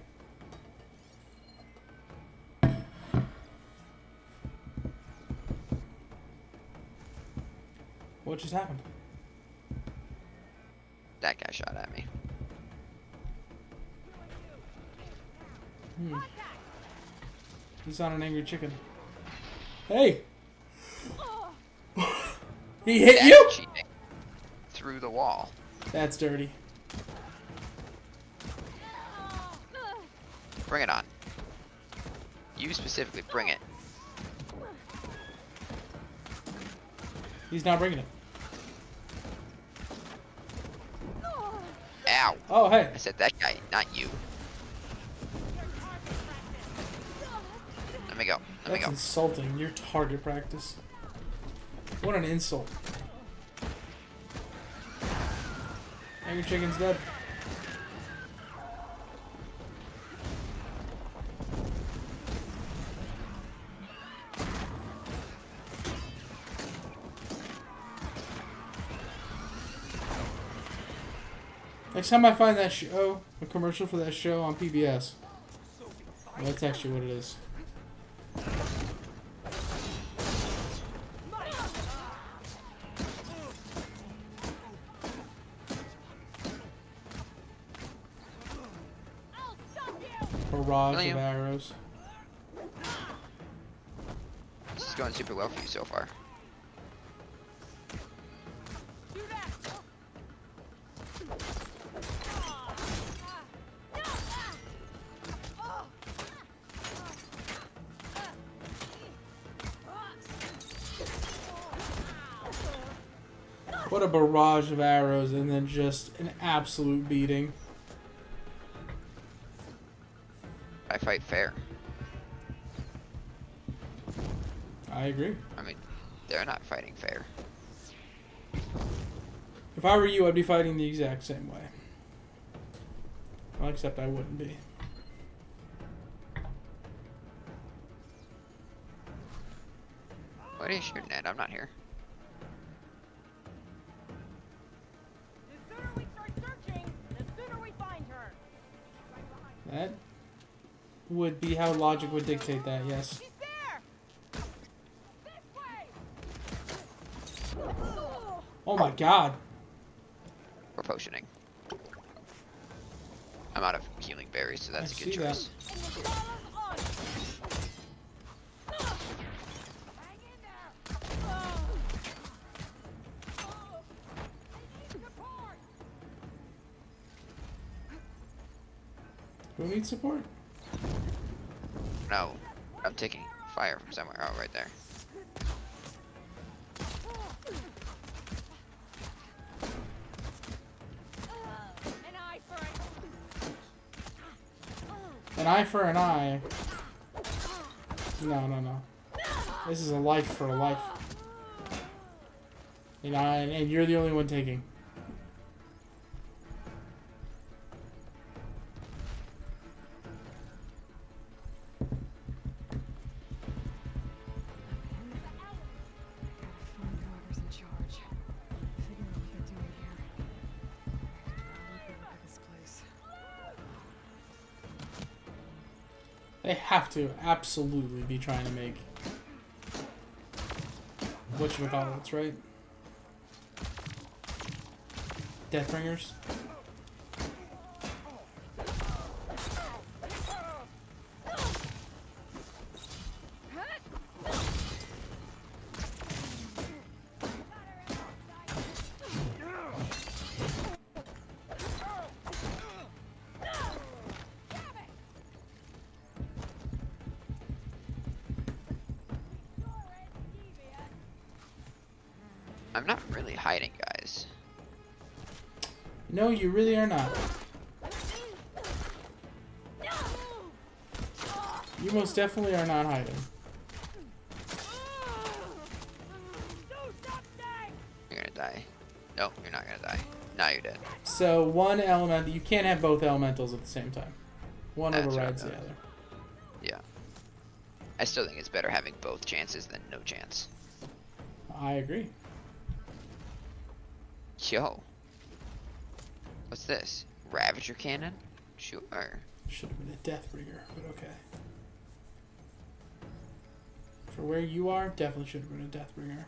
What just happened? That guy shot at me. He's on an angry chicken. Hey! He hit That's you? cheating. Through the wall. That's dirty. Bring it on. You specifically, bring it. He's not bringing it. Ow. Oh, hey. I said that guy, not you. Let me go. Let me That's go. insulting. Your target practice. What an insult. Angry chicken's dead. Next time I find that show, a commercial for that show on PBS, I'll text you what it is. Barrage of arrows. This is going super well for you so far. What a barrage of arrows and then just an absolute beating. I fight fair. I agree. I mean, they're not fighting fair. If I were you, I'd be fighting the exact same way. Well, except I wouldn't be. What are you shooting at? I'm not here. The sooner we start searching, the sooner we find her. That would be how logic would dictate that, yes. She's there. This way. Oh my god. We're potioning. I'm out of healing berries, so that's a good see choice. Who needs support? No, I'm taking fire from somewhere. Oh, right there. An eye for an eye. No, no, no. This is a life for a life. And you're the only one taking. Find whoever's in charge. Figure out what they're doing here. Look at this place. They have to absolutely be trying to make whatchamacallits, right? Deathbringers. I'm not really hiding, guys. No, you really are not. You most definitely are not hiding. You're gonna die. No, you're not gonna die. Now you're dead. So one element, you can't have both elementals at the same time. One That's what overrides I'm the doing. other. Yeah. I still think it's better having both chances than no chance. I agree. Yo. What's this? Ravager cannon? Sure. Should have been a Deathbringer, but okay. For where you are, definitely should have been a Deathbringer.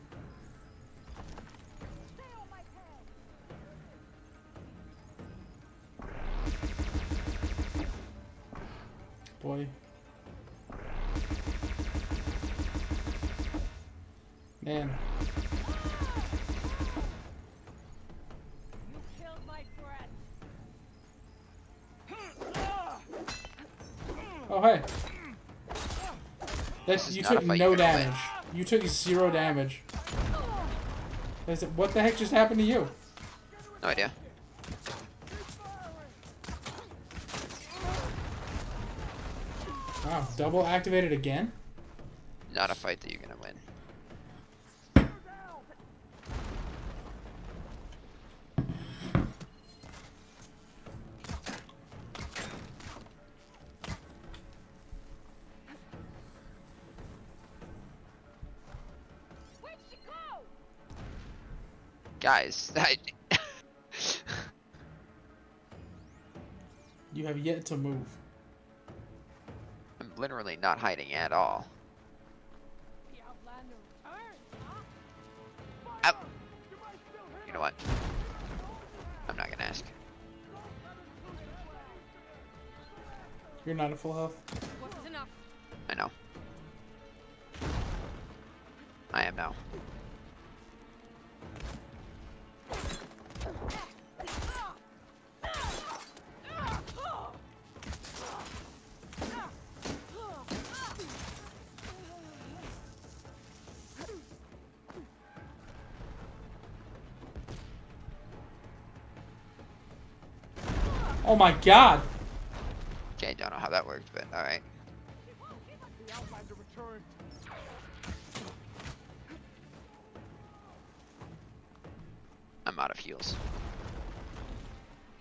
Boy. Man. Oh, hey. You not a took fight no you're gonna damage. You took 0 damage. What the heck just happened to you? No idea. Wow, double activated again? Not a fight that you're gonna win. Guys, You have yet to move. I'm literally not hiding at all. Ow. You know what? I'm not gonna ask. You're not at full health. I know. I am now. Oh my god! Okay, don't know how that worked, but alright. I'm out of heals.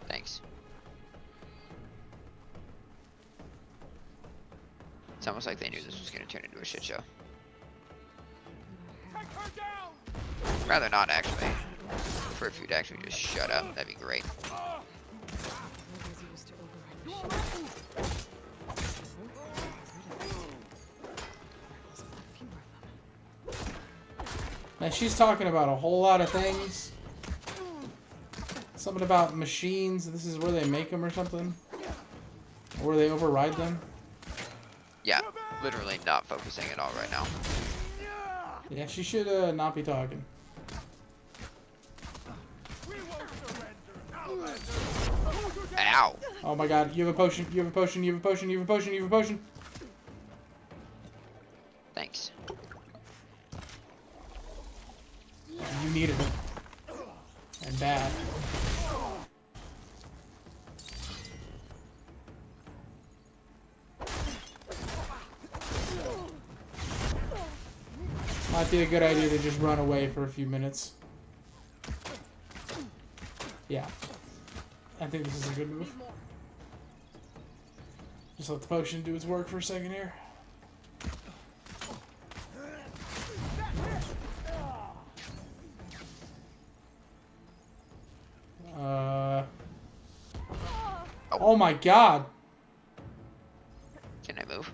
Thanks. It's almost like they knew this was going to turn into a shit show. Rather not, actually. For if you'd actually just shut up, that'd be great. Now she's talking about a whole lot of things. Something about machines. This is where they make them or something. Or they override them. Yeah, literally not focusing at all right now. Yeah, she should not be talking. Ow! Oh my god, you have a potion, you have a potion, you have a potion, you have a potion, you have a potion. Thanks. You needed it. And bad. Might be a good idea to just run away for a few minutes. Yeah. I think this is a good move. Just let the potion do its work for a second here. Oh my god! Can I move?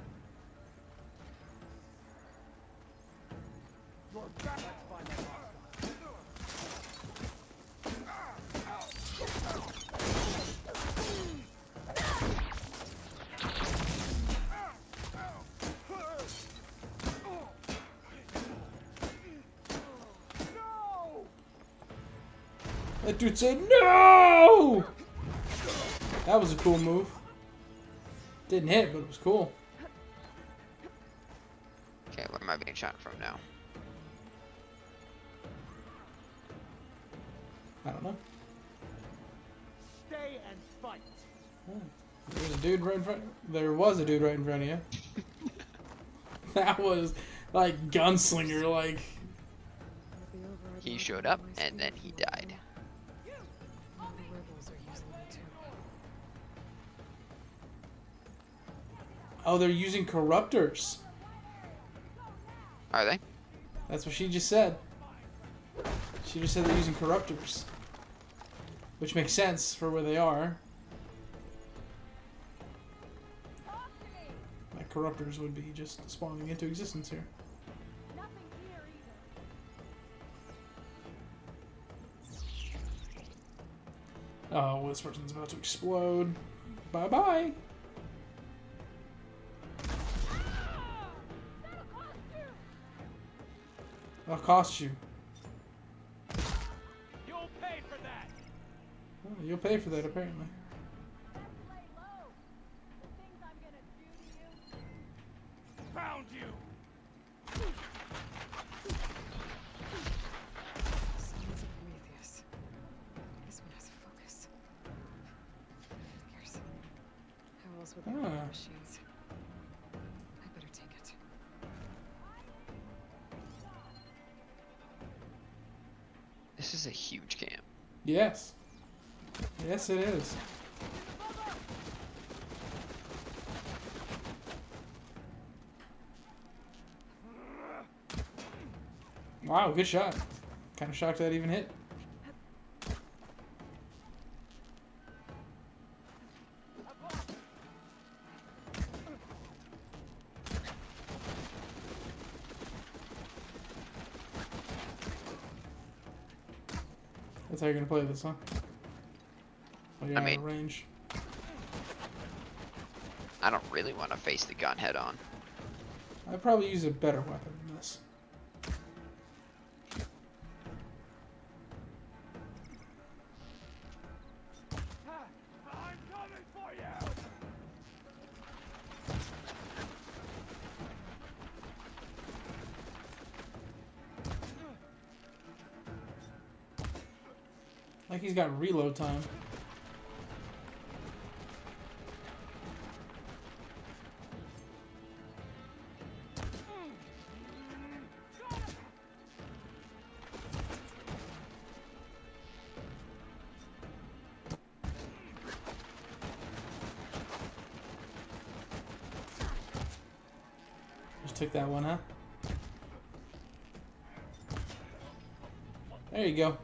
That dude said no! That was a cool move. Didn't hit, but it was cool. Okay, where am I being shot from now? I don't know. Stay and fight. There's a dude right in front. There was a dude right in front of you. That was like gunslinger, like. He showed up and then he died. Now the rebels are using me too. Oh, they're using corruptors. Are they? That's what she just said. She just said they're using corruptors. Which makes sense for where they are. Like corruptors would be just spawning into existence here. Oh, this person's about to explode. Bye-bye. That'll cost you. You'll pay for that. Oh, you'll pay for that, apparently. Found you. Sounds of Prometheus. This one has a focus. Figures. How else would they run the machines? I better take it. This is a huge camp. Yes. Yes, it is. Wow, good shot. Kind of shocked that even hit. That's how you're gonna play this, huh? Oh, you're I out mean- of range. I don't really want to face the gun head on. I'd probably use a better weapon than this. I'm coming for you. Like he's got reload time. Just took that one, huh? There you go.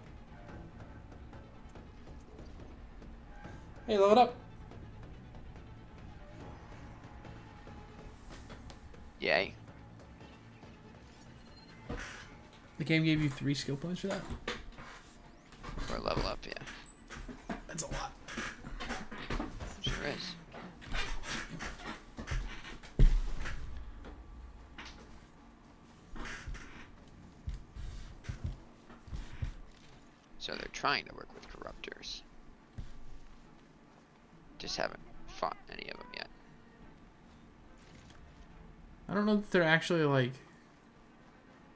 Hey, load up. Yay. The game gave you 3 skill points for that? For a level up, yeah. That's a lot. Sure is. trying to work with corruptors. Just haven't fought any of them yet. I don't know that they're actually like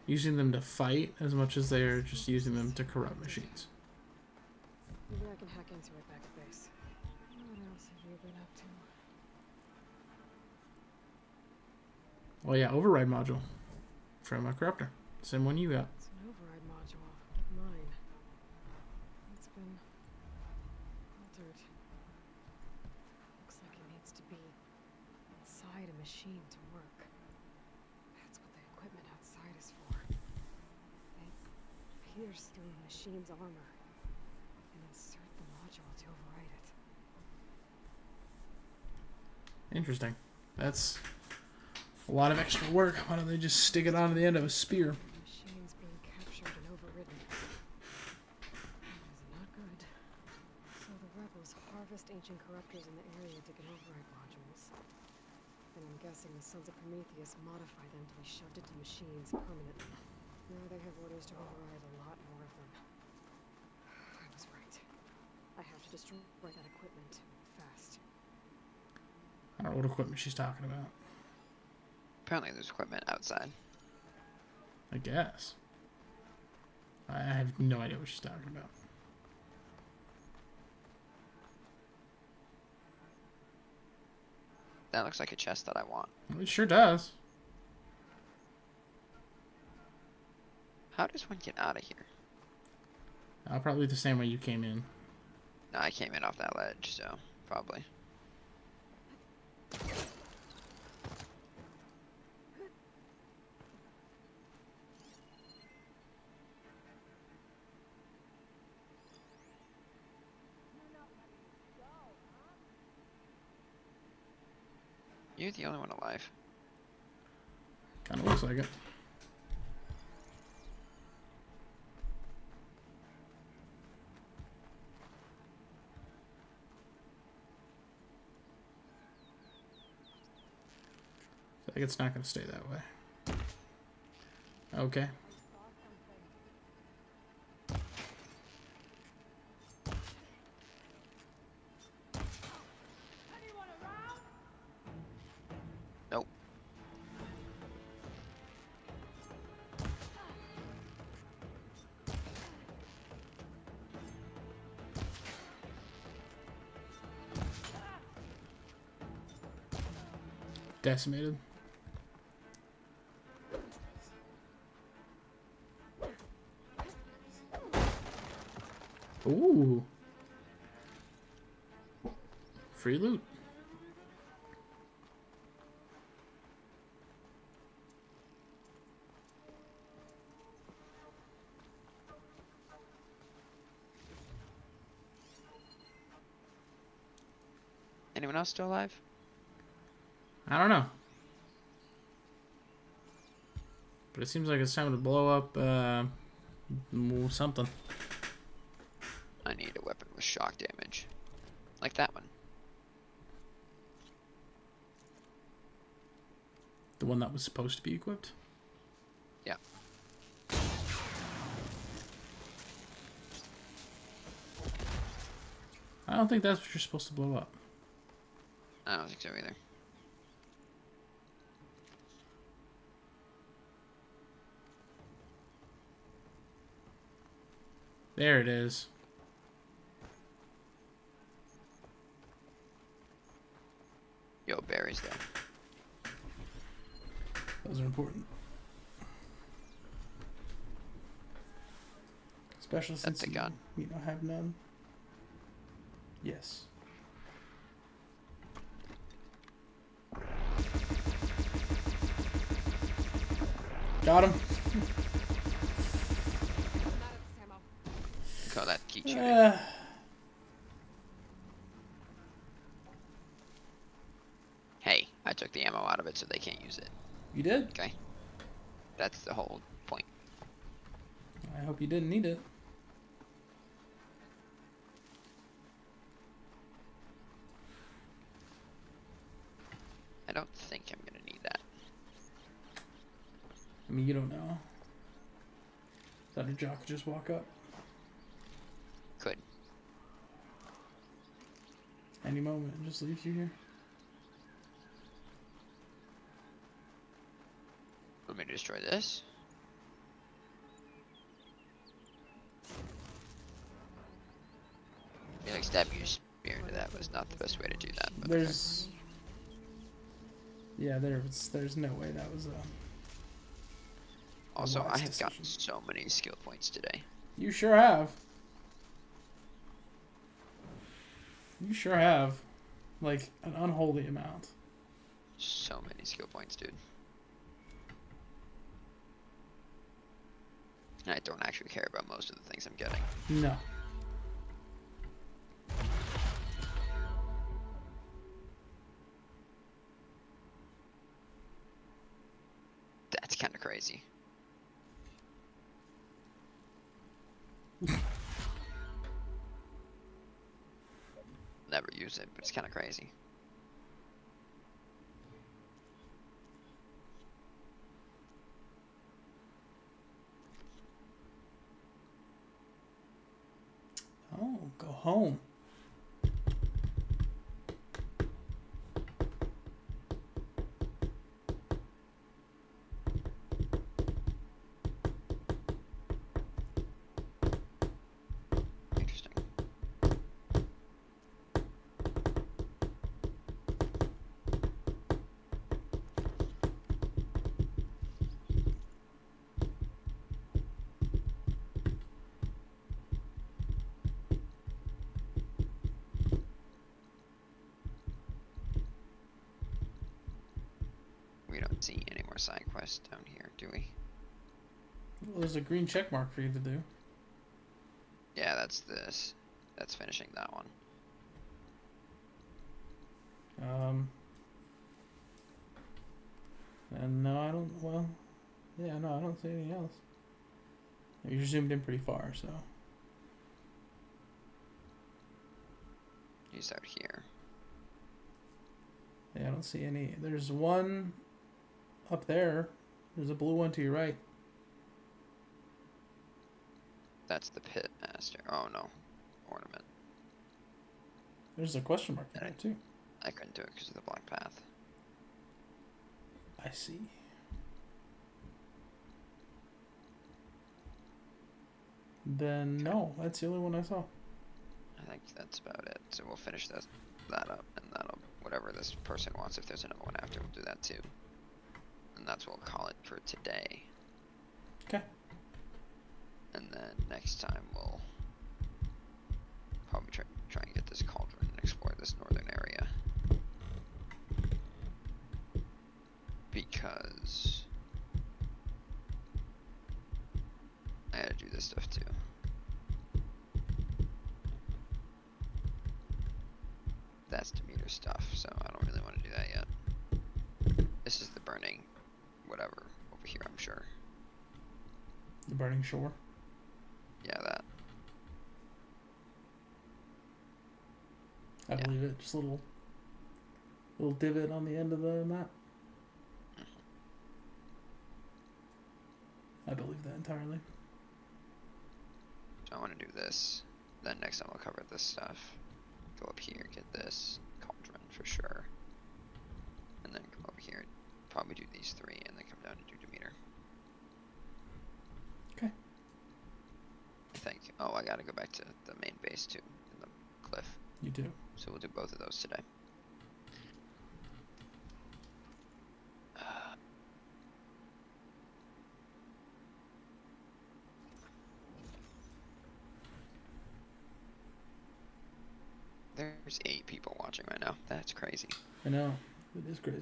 using them to fight as much as they're just using them to corrupt machines. Maybe I can hack into it back at base. What else have you been up to? Well, yeah, override module from a corruptor. Same one you got. It's an override module, like mine. It's been altered. Looks like it needs to be inside a machine to work. That's what the equipment outside is for. They pierce through the machine's armor and insert the module to override it. Interesting. That's a lot of extra work. Why don't they just stick it onto the end of a spear? The machine's being captured and overridden. That is not good. So the rebels harvest ancient corruptors in the area to get override modules. And I'm guessing the Sons of Prometheus modify them to be shoved into machines permanently. Now they have orders to override a lot more of them. I was right. I have to destroy that equipment fast. I don't know what equipment she's talking about. Apparently there's equipment outside. I guess. I have no idea what she's talking about. That looks like a chest that I want. It sure does. How does one get out of here? Probably the same way you came in. No, I came in off that ledge, so probably. You're the only one alive. Kind of looks like it. I think it's not going to stay that way. Okay. Nope. Decimated. Ooh. Free loot. Anyone else still alive? I don't know. But it seems like it's time to blow up something. I need a weapon with shock damage. Like that one. The one that was supposed to be equipped? Yeah. I don't think that's what you're supposed to blow up. I don't think so either. There it is. Yo, berries though. Those are important. Especially since That's a gun. you don't have none. Yes. Got him. Call that keep shooting. Hey, I took the ammo out of it so they can't use it. You did? Okay. That's the whole point. I hope you didn't need it. I don't think I'm gonna need that. I mean, you don't know. Thought a jock could just walk up. any moment and just leaves you here. Let me destroy this. Yeah, like stabbing your spear into that was not the best way to do that. But There's, yeah, there's no way that was also, I wise have gotten decision. so many skill points today. You sure have. You sure have, like an unholy amount. So many skill points, dude. And I don't actually care about most of the things I'm getting. No. That's kind of crazy. Never use it, but it's kind of crazy. Oh, go home. Interesting. We don't see any more side quests down here, do we? Well, there's a green check mark for you to do. Yeah, that's this. That's finishing that one. And no, I don't. Well, yeah, no, I don't see anything else. You zoomed in pretty far, so. He's out here. Yeah, I don't see any. There's one up there. There's a blue one to your right. That's the pit master. Oh no, ornament. There's a question mark there too. I couldn't do it because of the black path. I see. Then no, that's the only one I saw. I think that's about it. So we'll finish that up, and that'll whatever this person wants. If there's another one after, we'll do that too. And that's what we'll call it for today. Okay. And then next time we'll probably try and get this cauldron and explore this northern area. Because I gotta do this stuff too. That's Demeter stuff, so I don't really want to do that yet. This is the burning whatever over here, I'm sure. The burning shore. Yeah, that. I believe it. Just a little divot on the end of the map. I believe that entirely. So I want to do this. Then next time I'll cover this stuff. Go up here, get this cauldron for sure. And then come over here, probably do these three, and then come down and do Demeter. Okay. I think. Oh, I gotta go back to the main base too, in the cliff. You do. So we'll do both of those today. There's 8 people watching right now. That's crazy. I know. It is crazy.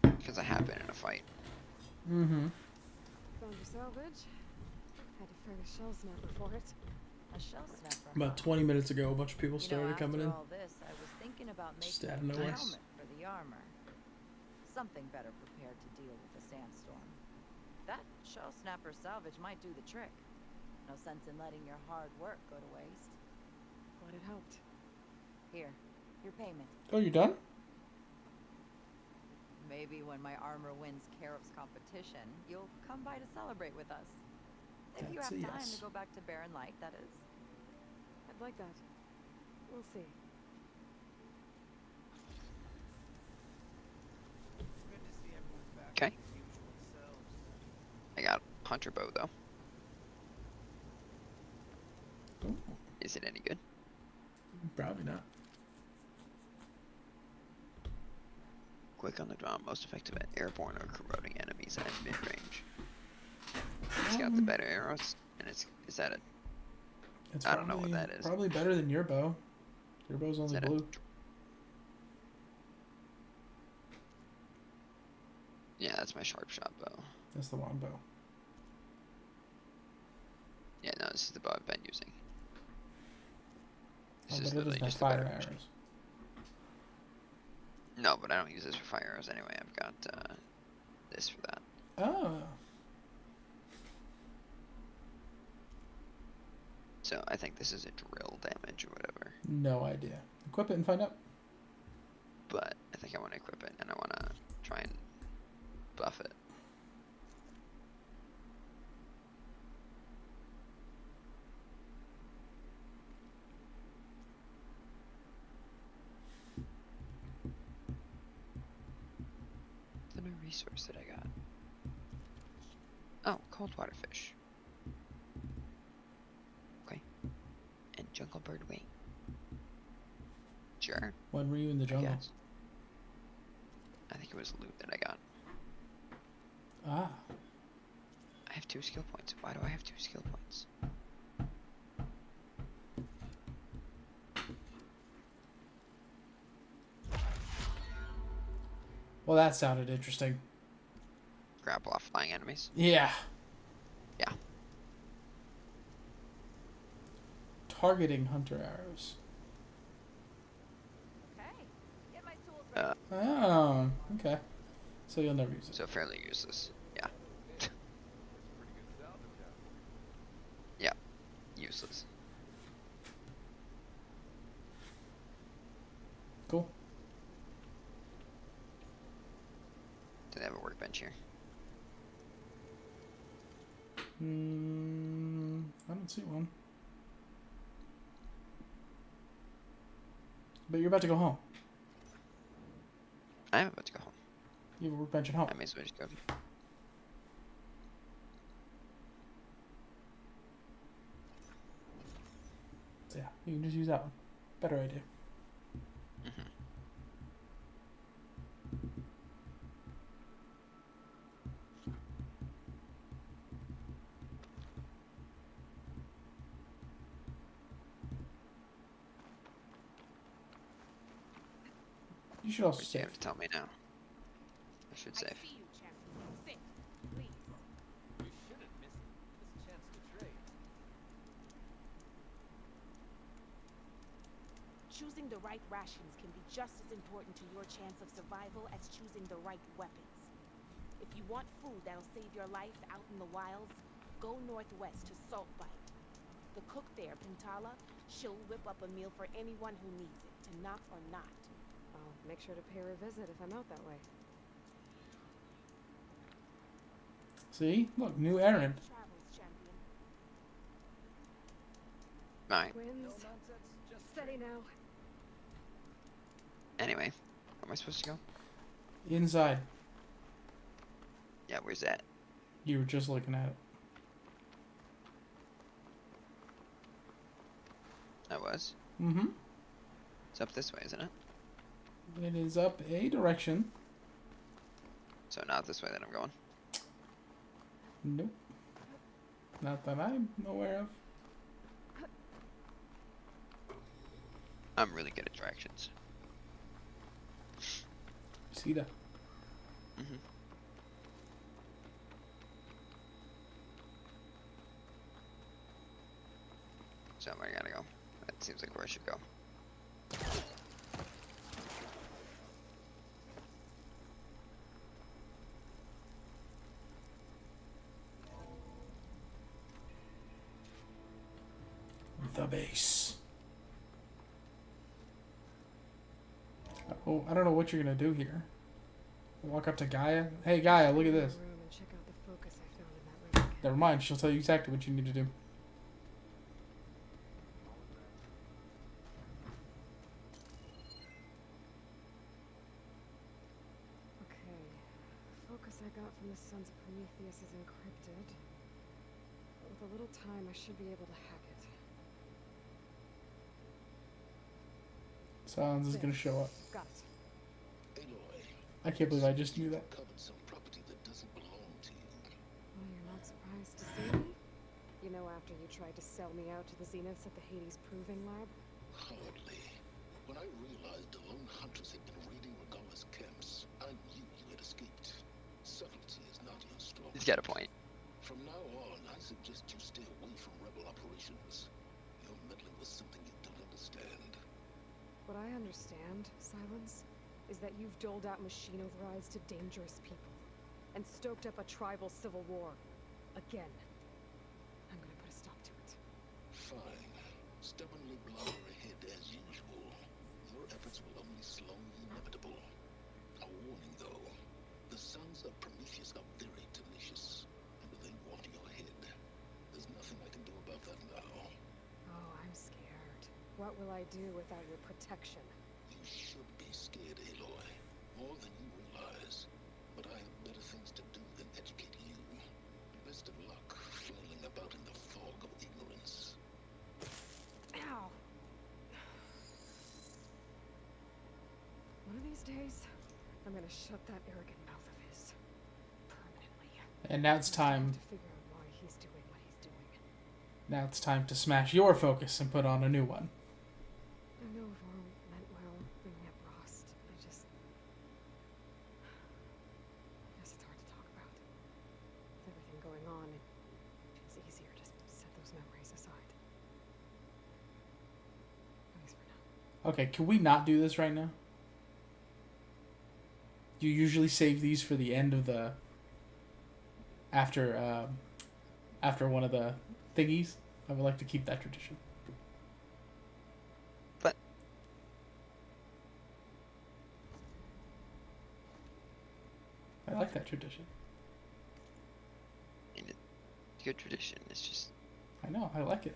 Because I have been in a fight. Mm-hmm. Found your salvage. Had to frag a shell snapper for it. A shell snapper. About 20 minutes ago, a bunch of people started coming in. All this, I was thinking about Just making out of a nowhere. helmet for the armor. Something better prepared to deal with the sandstorm. That shell snapper salvage might do the trick. No sense in letting your hard work go to waste. Glad it helped. Here, your payment. Oh, you done? Maybe when my armor wins Carob's competition, you'll come by to celebrate with us. If you That's have a time yes. to go back to Barren Light, that is. I'd like that. We'll see. Good to see everyone back Okay. to their usual selves. I got hunter bow though. Ooh, Is it any good? probably not. Quick on the draw, most effective at airborne or corroding enemies at mid-range. It's got the better arrows, and is that a It's I don't know what probably- that is. Probably better than your bow. Your bow's is only that a blue. Yeah, that's my sharp shot bow. That's the long bow. Yeah, no, this is the bow I've been using. Oh, This but is it literally doesn't have just a better fire version. arrows. No, but I don't use this for fire arrows anyway. I've got this for that. Oh. So I think this is a drill damage or whatever. No idea. Equip it and find out. But I think I want to equip it and I want to try and buff it. What's the new resource that I got? Oh, cold water fish. Okay. And jungle bird wing. Sure. When were you in the I jungle? guess. I think it was loot that I got. Ah. I have 2 skill points. Why do I have 2 skill points? Well, that sounded interesting. Grapple off flying enemies. Yeah. Yeah. Targeting hunter arrows. Okay. Get my tools ready. Oh, okay. So you'll never use it. So fairly useless. Yeah. Pretty good salvage out Yeah. Useless. Cool. Do they have a workbench here? I don't see one. But you're about to go home. I am about to go home. You have a workbench at home. I may as well just go. So yeah, you can just use that one. Better idea. Mhm. You should also What do you save. have to tell me now? I should save. see you, champion. Sit, please. We shouldn't miss this chance to trade. Choosing the right rations can be just as important to your chance of survival as choosing the right weapons. If you want food that'll save your life out in the wilds, go northwest to Saltbite. The cook there, Pintala, she'll whip up a meal for anyone who needs it, to knock or not. I'll make sure to pay her a visit if I'm out that way. See? Look, new errand. Travels, champion. Alright. No Winds. nonsense, just Steady now. Anyway, where am I supposed to go? Inside. Yeah, where's that? You were just looking at it. I was. Mm-hmm. It's up this way, isn't it? It is up a direction. So not this way that I'm going. Nope. Not that I'm aware of. I'm really good at directions. See that? Mhm. So where I gotta go? That seems like where I should go. The base. Oh, I don't know what you're gonna do here. Walk up to Gaia. Hey Gaia, look at this. Room and check out the focus I found in that river Never mind. She'll tell you exactly what you need to do. Okay. Focus I got from the Sons of Prometheus is encrypted. But with a little time, I should be able to hack it. Silence is gonna show up. Got it. Aloy, I can't believe I just knew that. covered some property that doesn't belong to you. Well, you're not surprised to see me? You know, after you tried to sell me out to the Zeniths at the Hades Proving Lab? Hardly. When I realized the lone hunters had been raiding Regala's camps, I knew you had escaped. Subtlety is not your strong He's got a point. From now on, I suggest you stay away from rebel operations. You're meddling with something you don't understand. What I understand, Silence, is that you've doled out machine overrides to dangerous people. And stoked up a tribal civil war. Again. I'm gonna put a stop to it. Fine. Stubbornly blabber ahead as usual. Your efforts will only slow the inevitable. A warning, though. The Sons of Prometheus are very tenacious, and they want your head. There's nothing I can do about that now. Oh, I'm scared. What will I do without your protection? You should be scared, Aloy. More than you realize. But I have better things to do than educate you. Best of luck flailing about in the fog of ignorance. Ow! One of these days, I'm gonna shut that arrogant mouth of his. Permanently. And now it's time. To figure out why he's doing what he's doing. Now it's time to smash your focus and put on a new one. I know Varl meant well bringing up Rost. I just... guess it's hard to talk about. With everything going on, it's easier to set those memories aside. At least for now. Okay, can we not do this right now? You usually save these for the end of the... After one of the thingies. I would like to keep that tradition. But I like that tradition. it's a good tradition. It's just I know, I like it.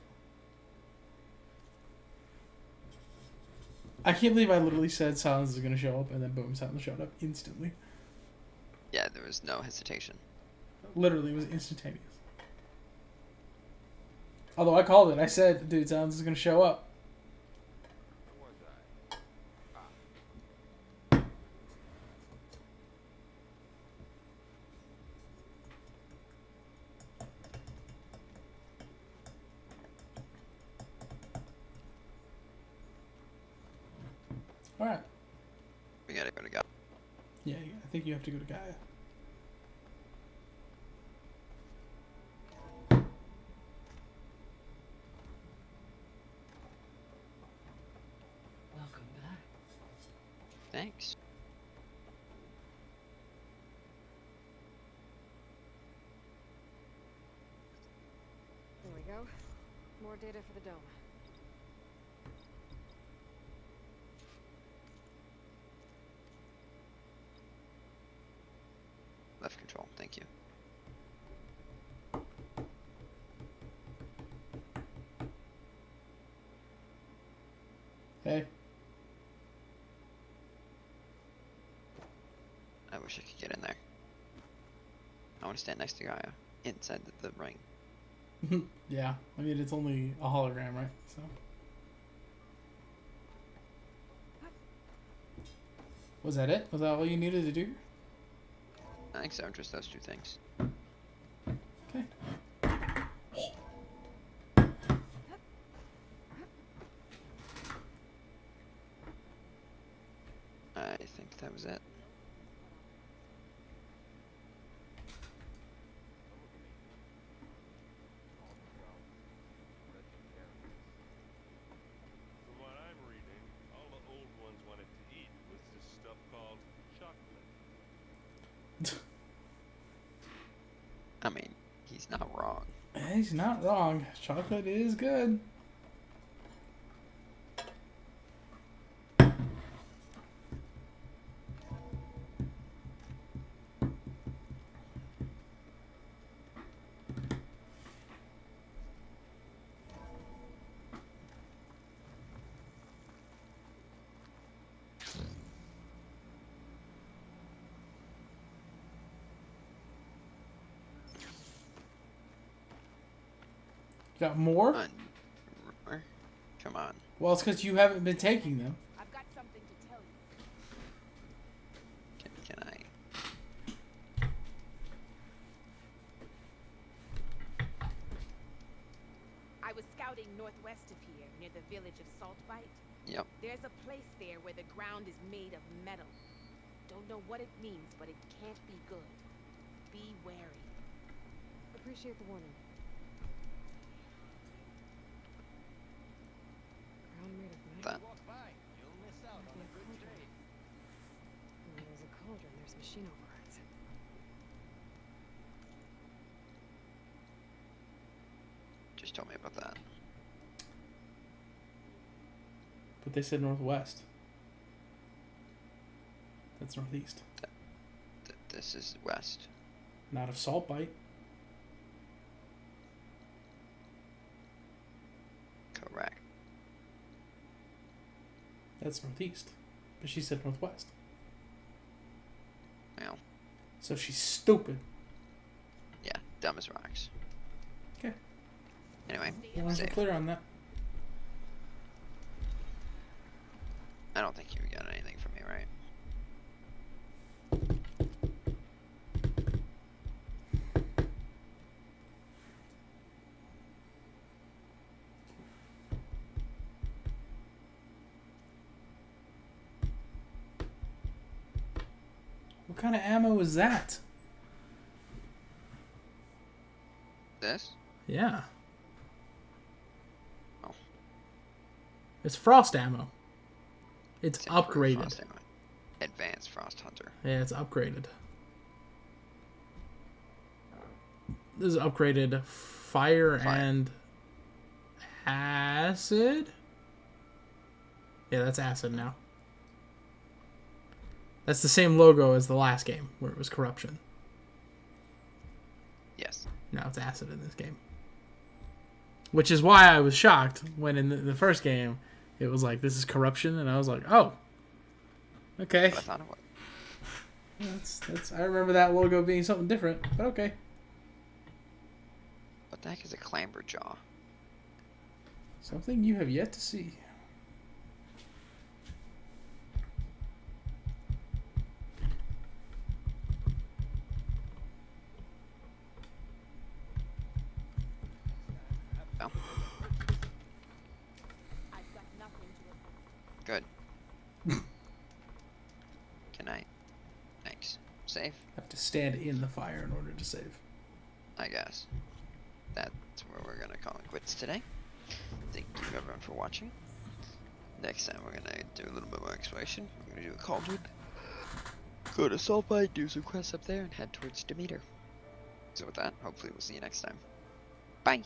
I can't believe I literally said Silence is going to show up, and then boom, Silence showed up instantly. yeah, there was no hesitation. Literally, it was instantaneous. Although I called it. I said, dude, Silence is going to show up. Alright. We gotta go to God. Yeah, I think you have to go to Gaia. Welcome back. Thanks. There we go. More data for the dome. Left control. Thank you. Hey. I wish I could get in there. I want to stand next to Gaia inside the ring. Yeah, I mean, it's only a hologram, right? So. Was that it? Was that all you needed to do? I think so. Just those two things. Okay. I think that was it. From what I'm reading, all the old ones wanted to eat was this stuff called chocolate. I mean, he's not wrong. He's not wrong. Chocolate is good. You got more? Come on. Well, it's because you haven't been taking them. I've got something to tell you. Can I? I was scouting northwest of here, near the village of Saltbite. Yep. There's a place there where the ground is made of metal. Don't know what it means, but it can't be good. Be wary. Appreciate the warning. Ground made of metal. That. Walk by, you'll miss out on a good trade. When there's a cauldron, there's machine overrides. Just tell me about that. But they said northwest. That's northeast. This is west. Not of Saltbite. Correct. That's northeast. But she said northwest. Well. So she's stupid. Yeah, dumb as rocks. Okay. Anyway, We're safe. clear on that. I don't think you got anything from me, right? What kind of ammo is that? This? Yeah. Oh. It's frost ammo. It's Improved upgraded. Frost ammo. Advanced Frost Hunter. Yeah, it's upgraded. This is upgraded fire and acid? Yeah, that's acid now. That's the same logo as the last game, where it was corruption. Yes. Now it's acid in this game. Which is why I was shocked when in the first game, it was like, this is corruption, and I was like, oh. Okay. But I thought it was. That's. I remember that logo being something different, but okay. What the heck is a clamber jaw? Something you have yet to see. Oh. I've got nothing to report. Good. Good night. Thanks. Safe? Have to stand in the fire in order to save. I guess. That's where we're gonna call it quits today. Thank you everyone for watching. Next time we're gonna do a little bit more exploration. We're gonna do a cauldron. Go to Saltbite, do some quests up there, and head towards Demeter. So with that, hopefully we'll see you next time. Bye!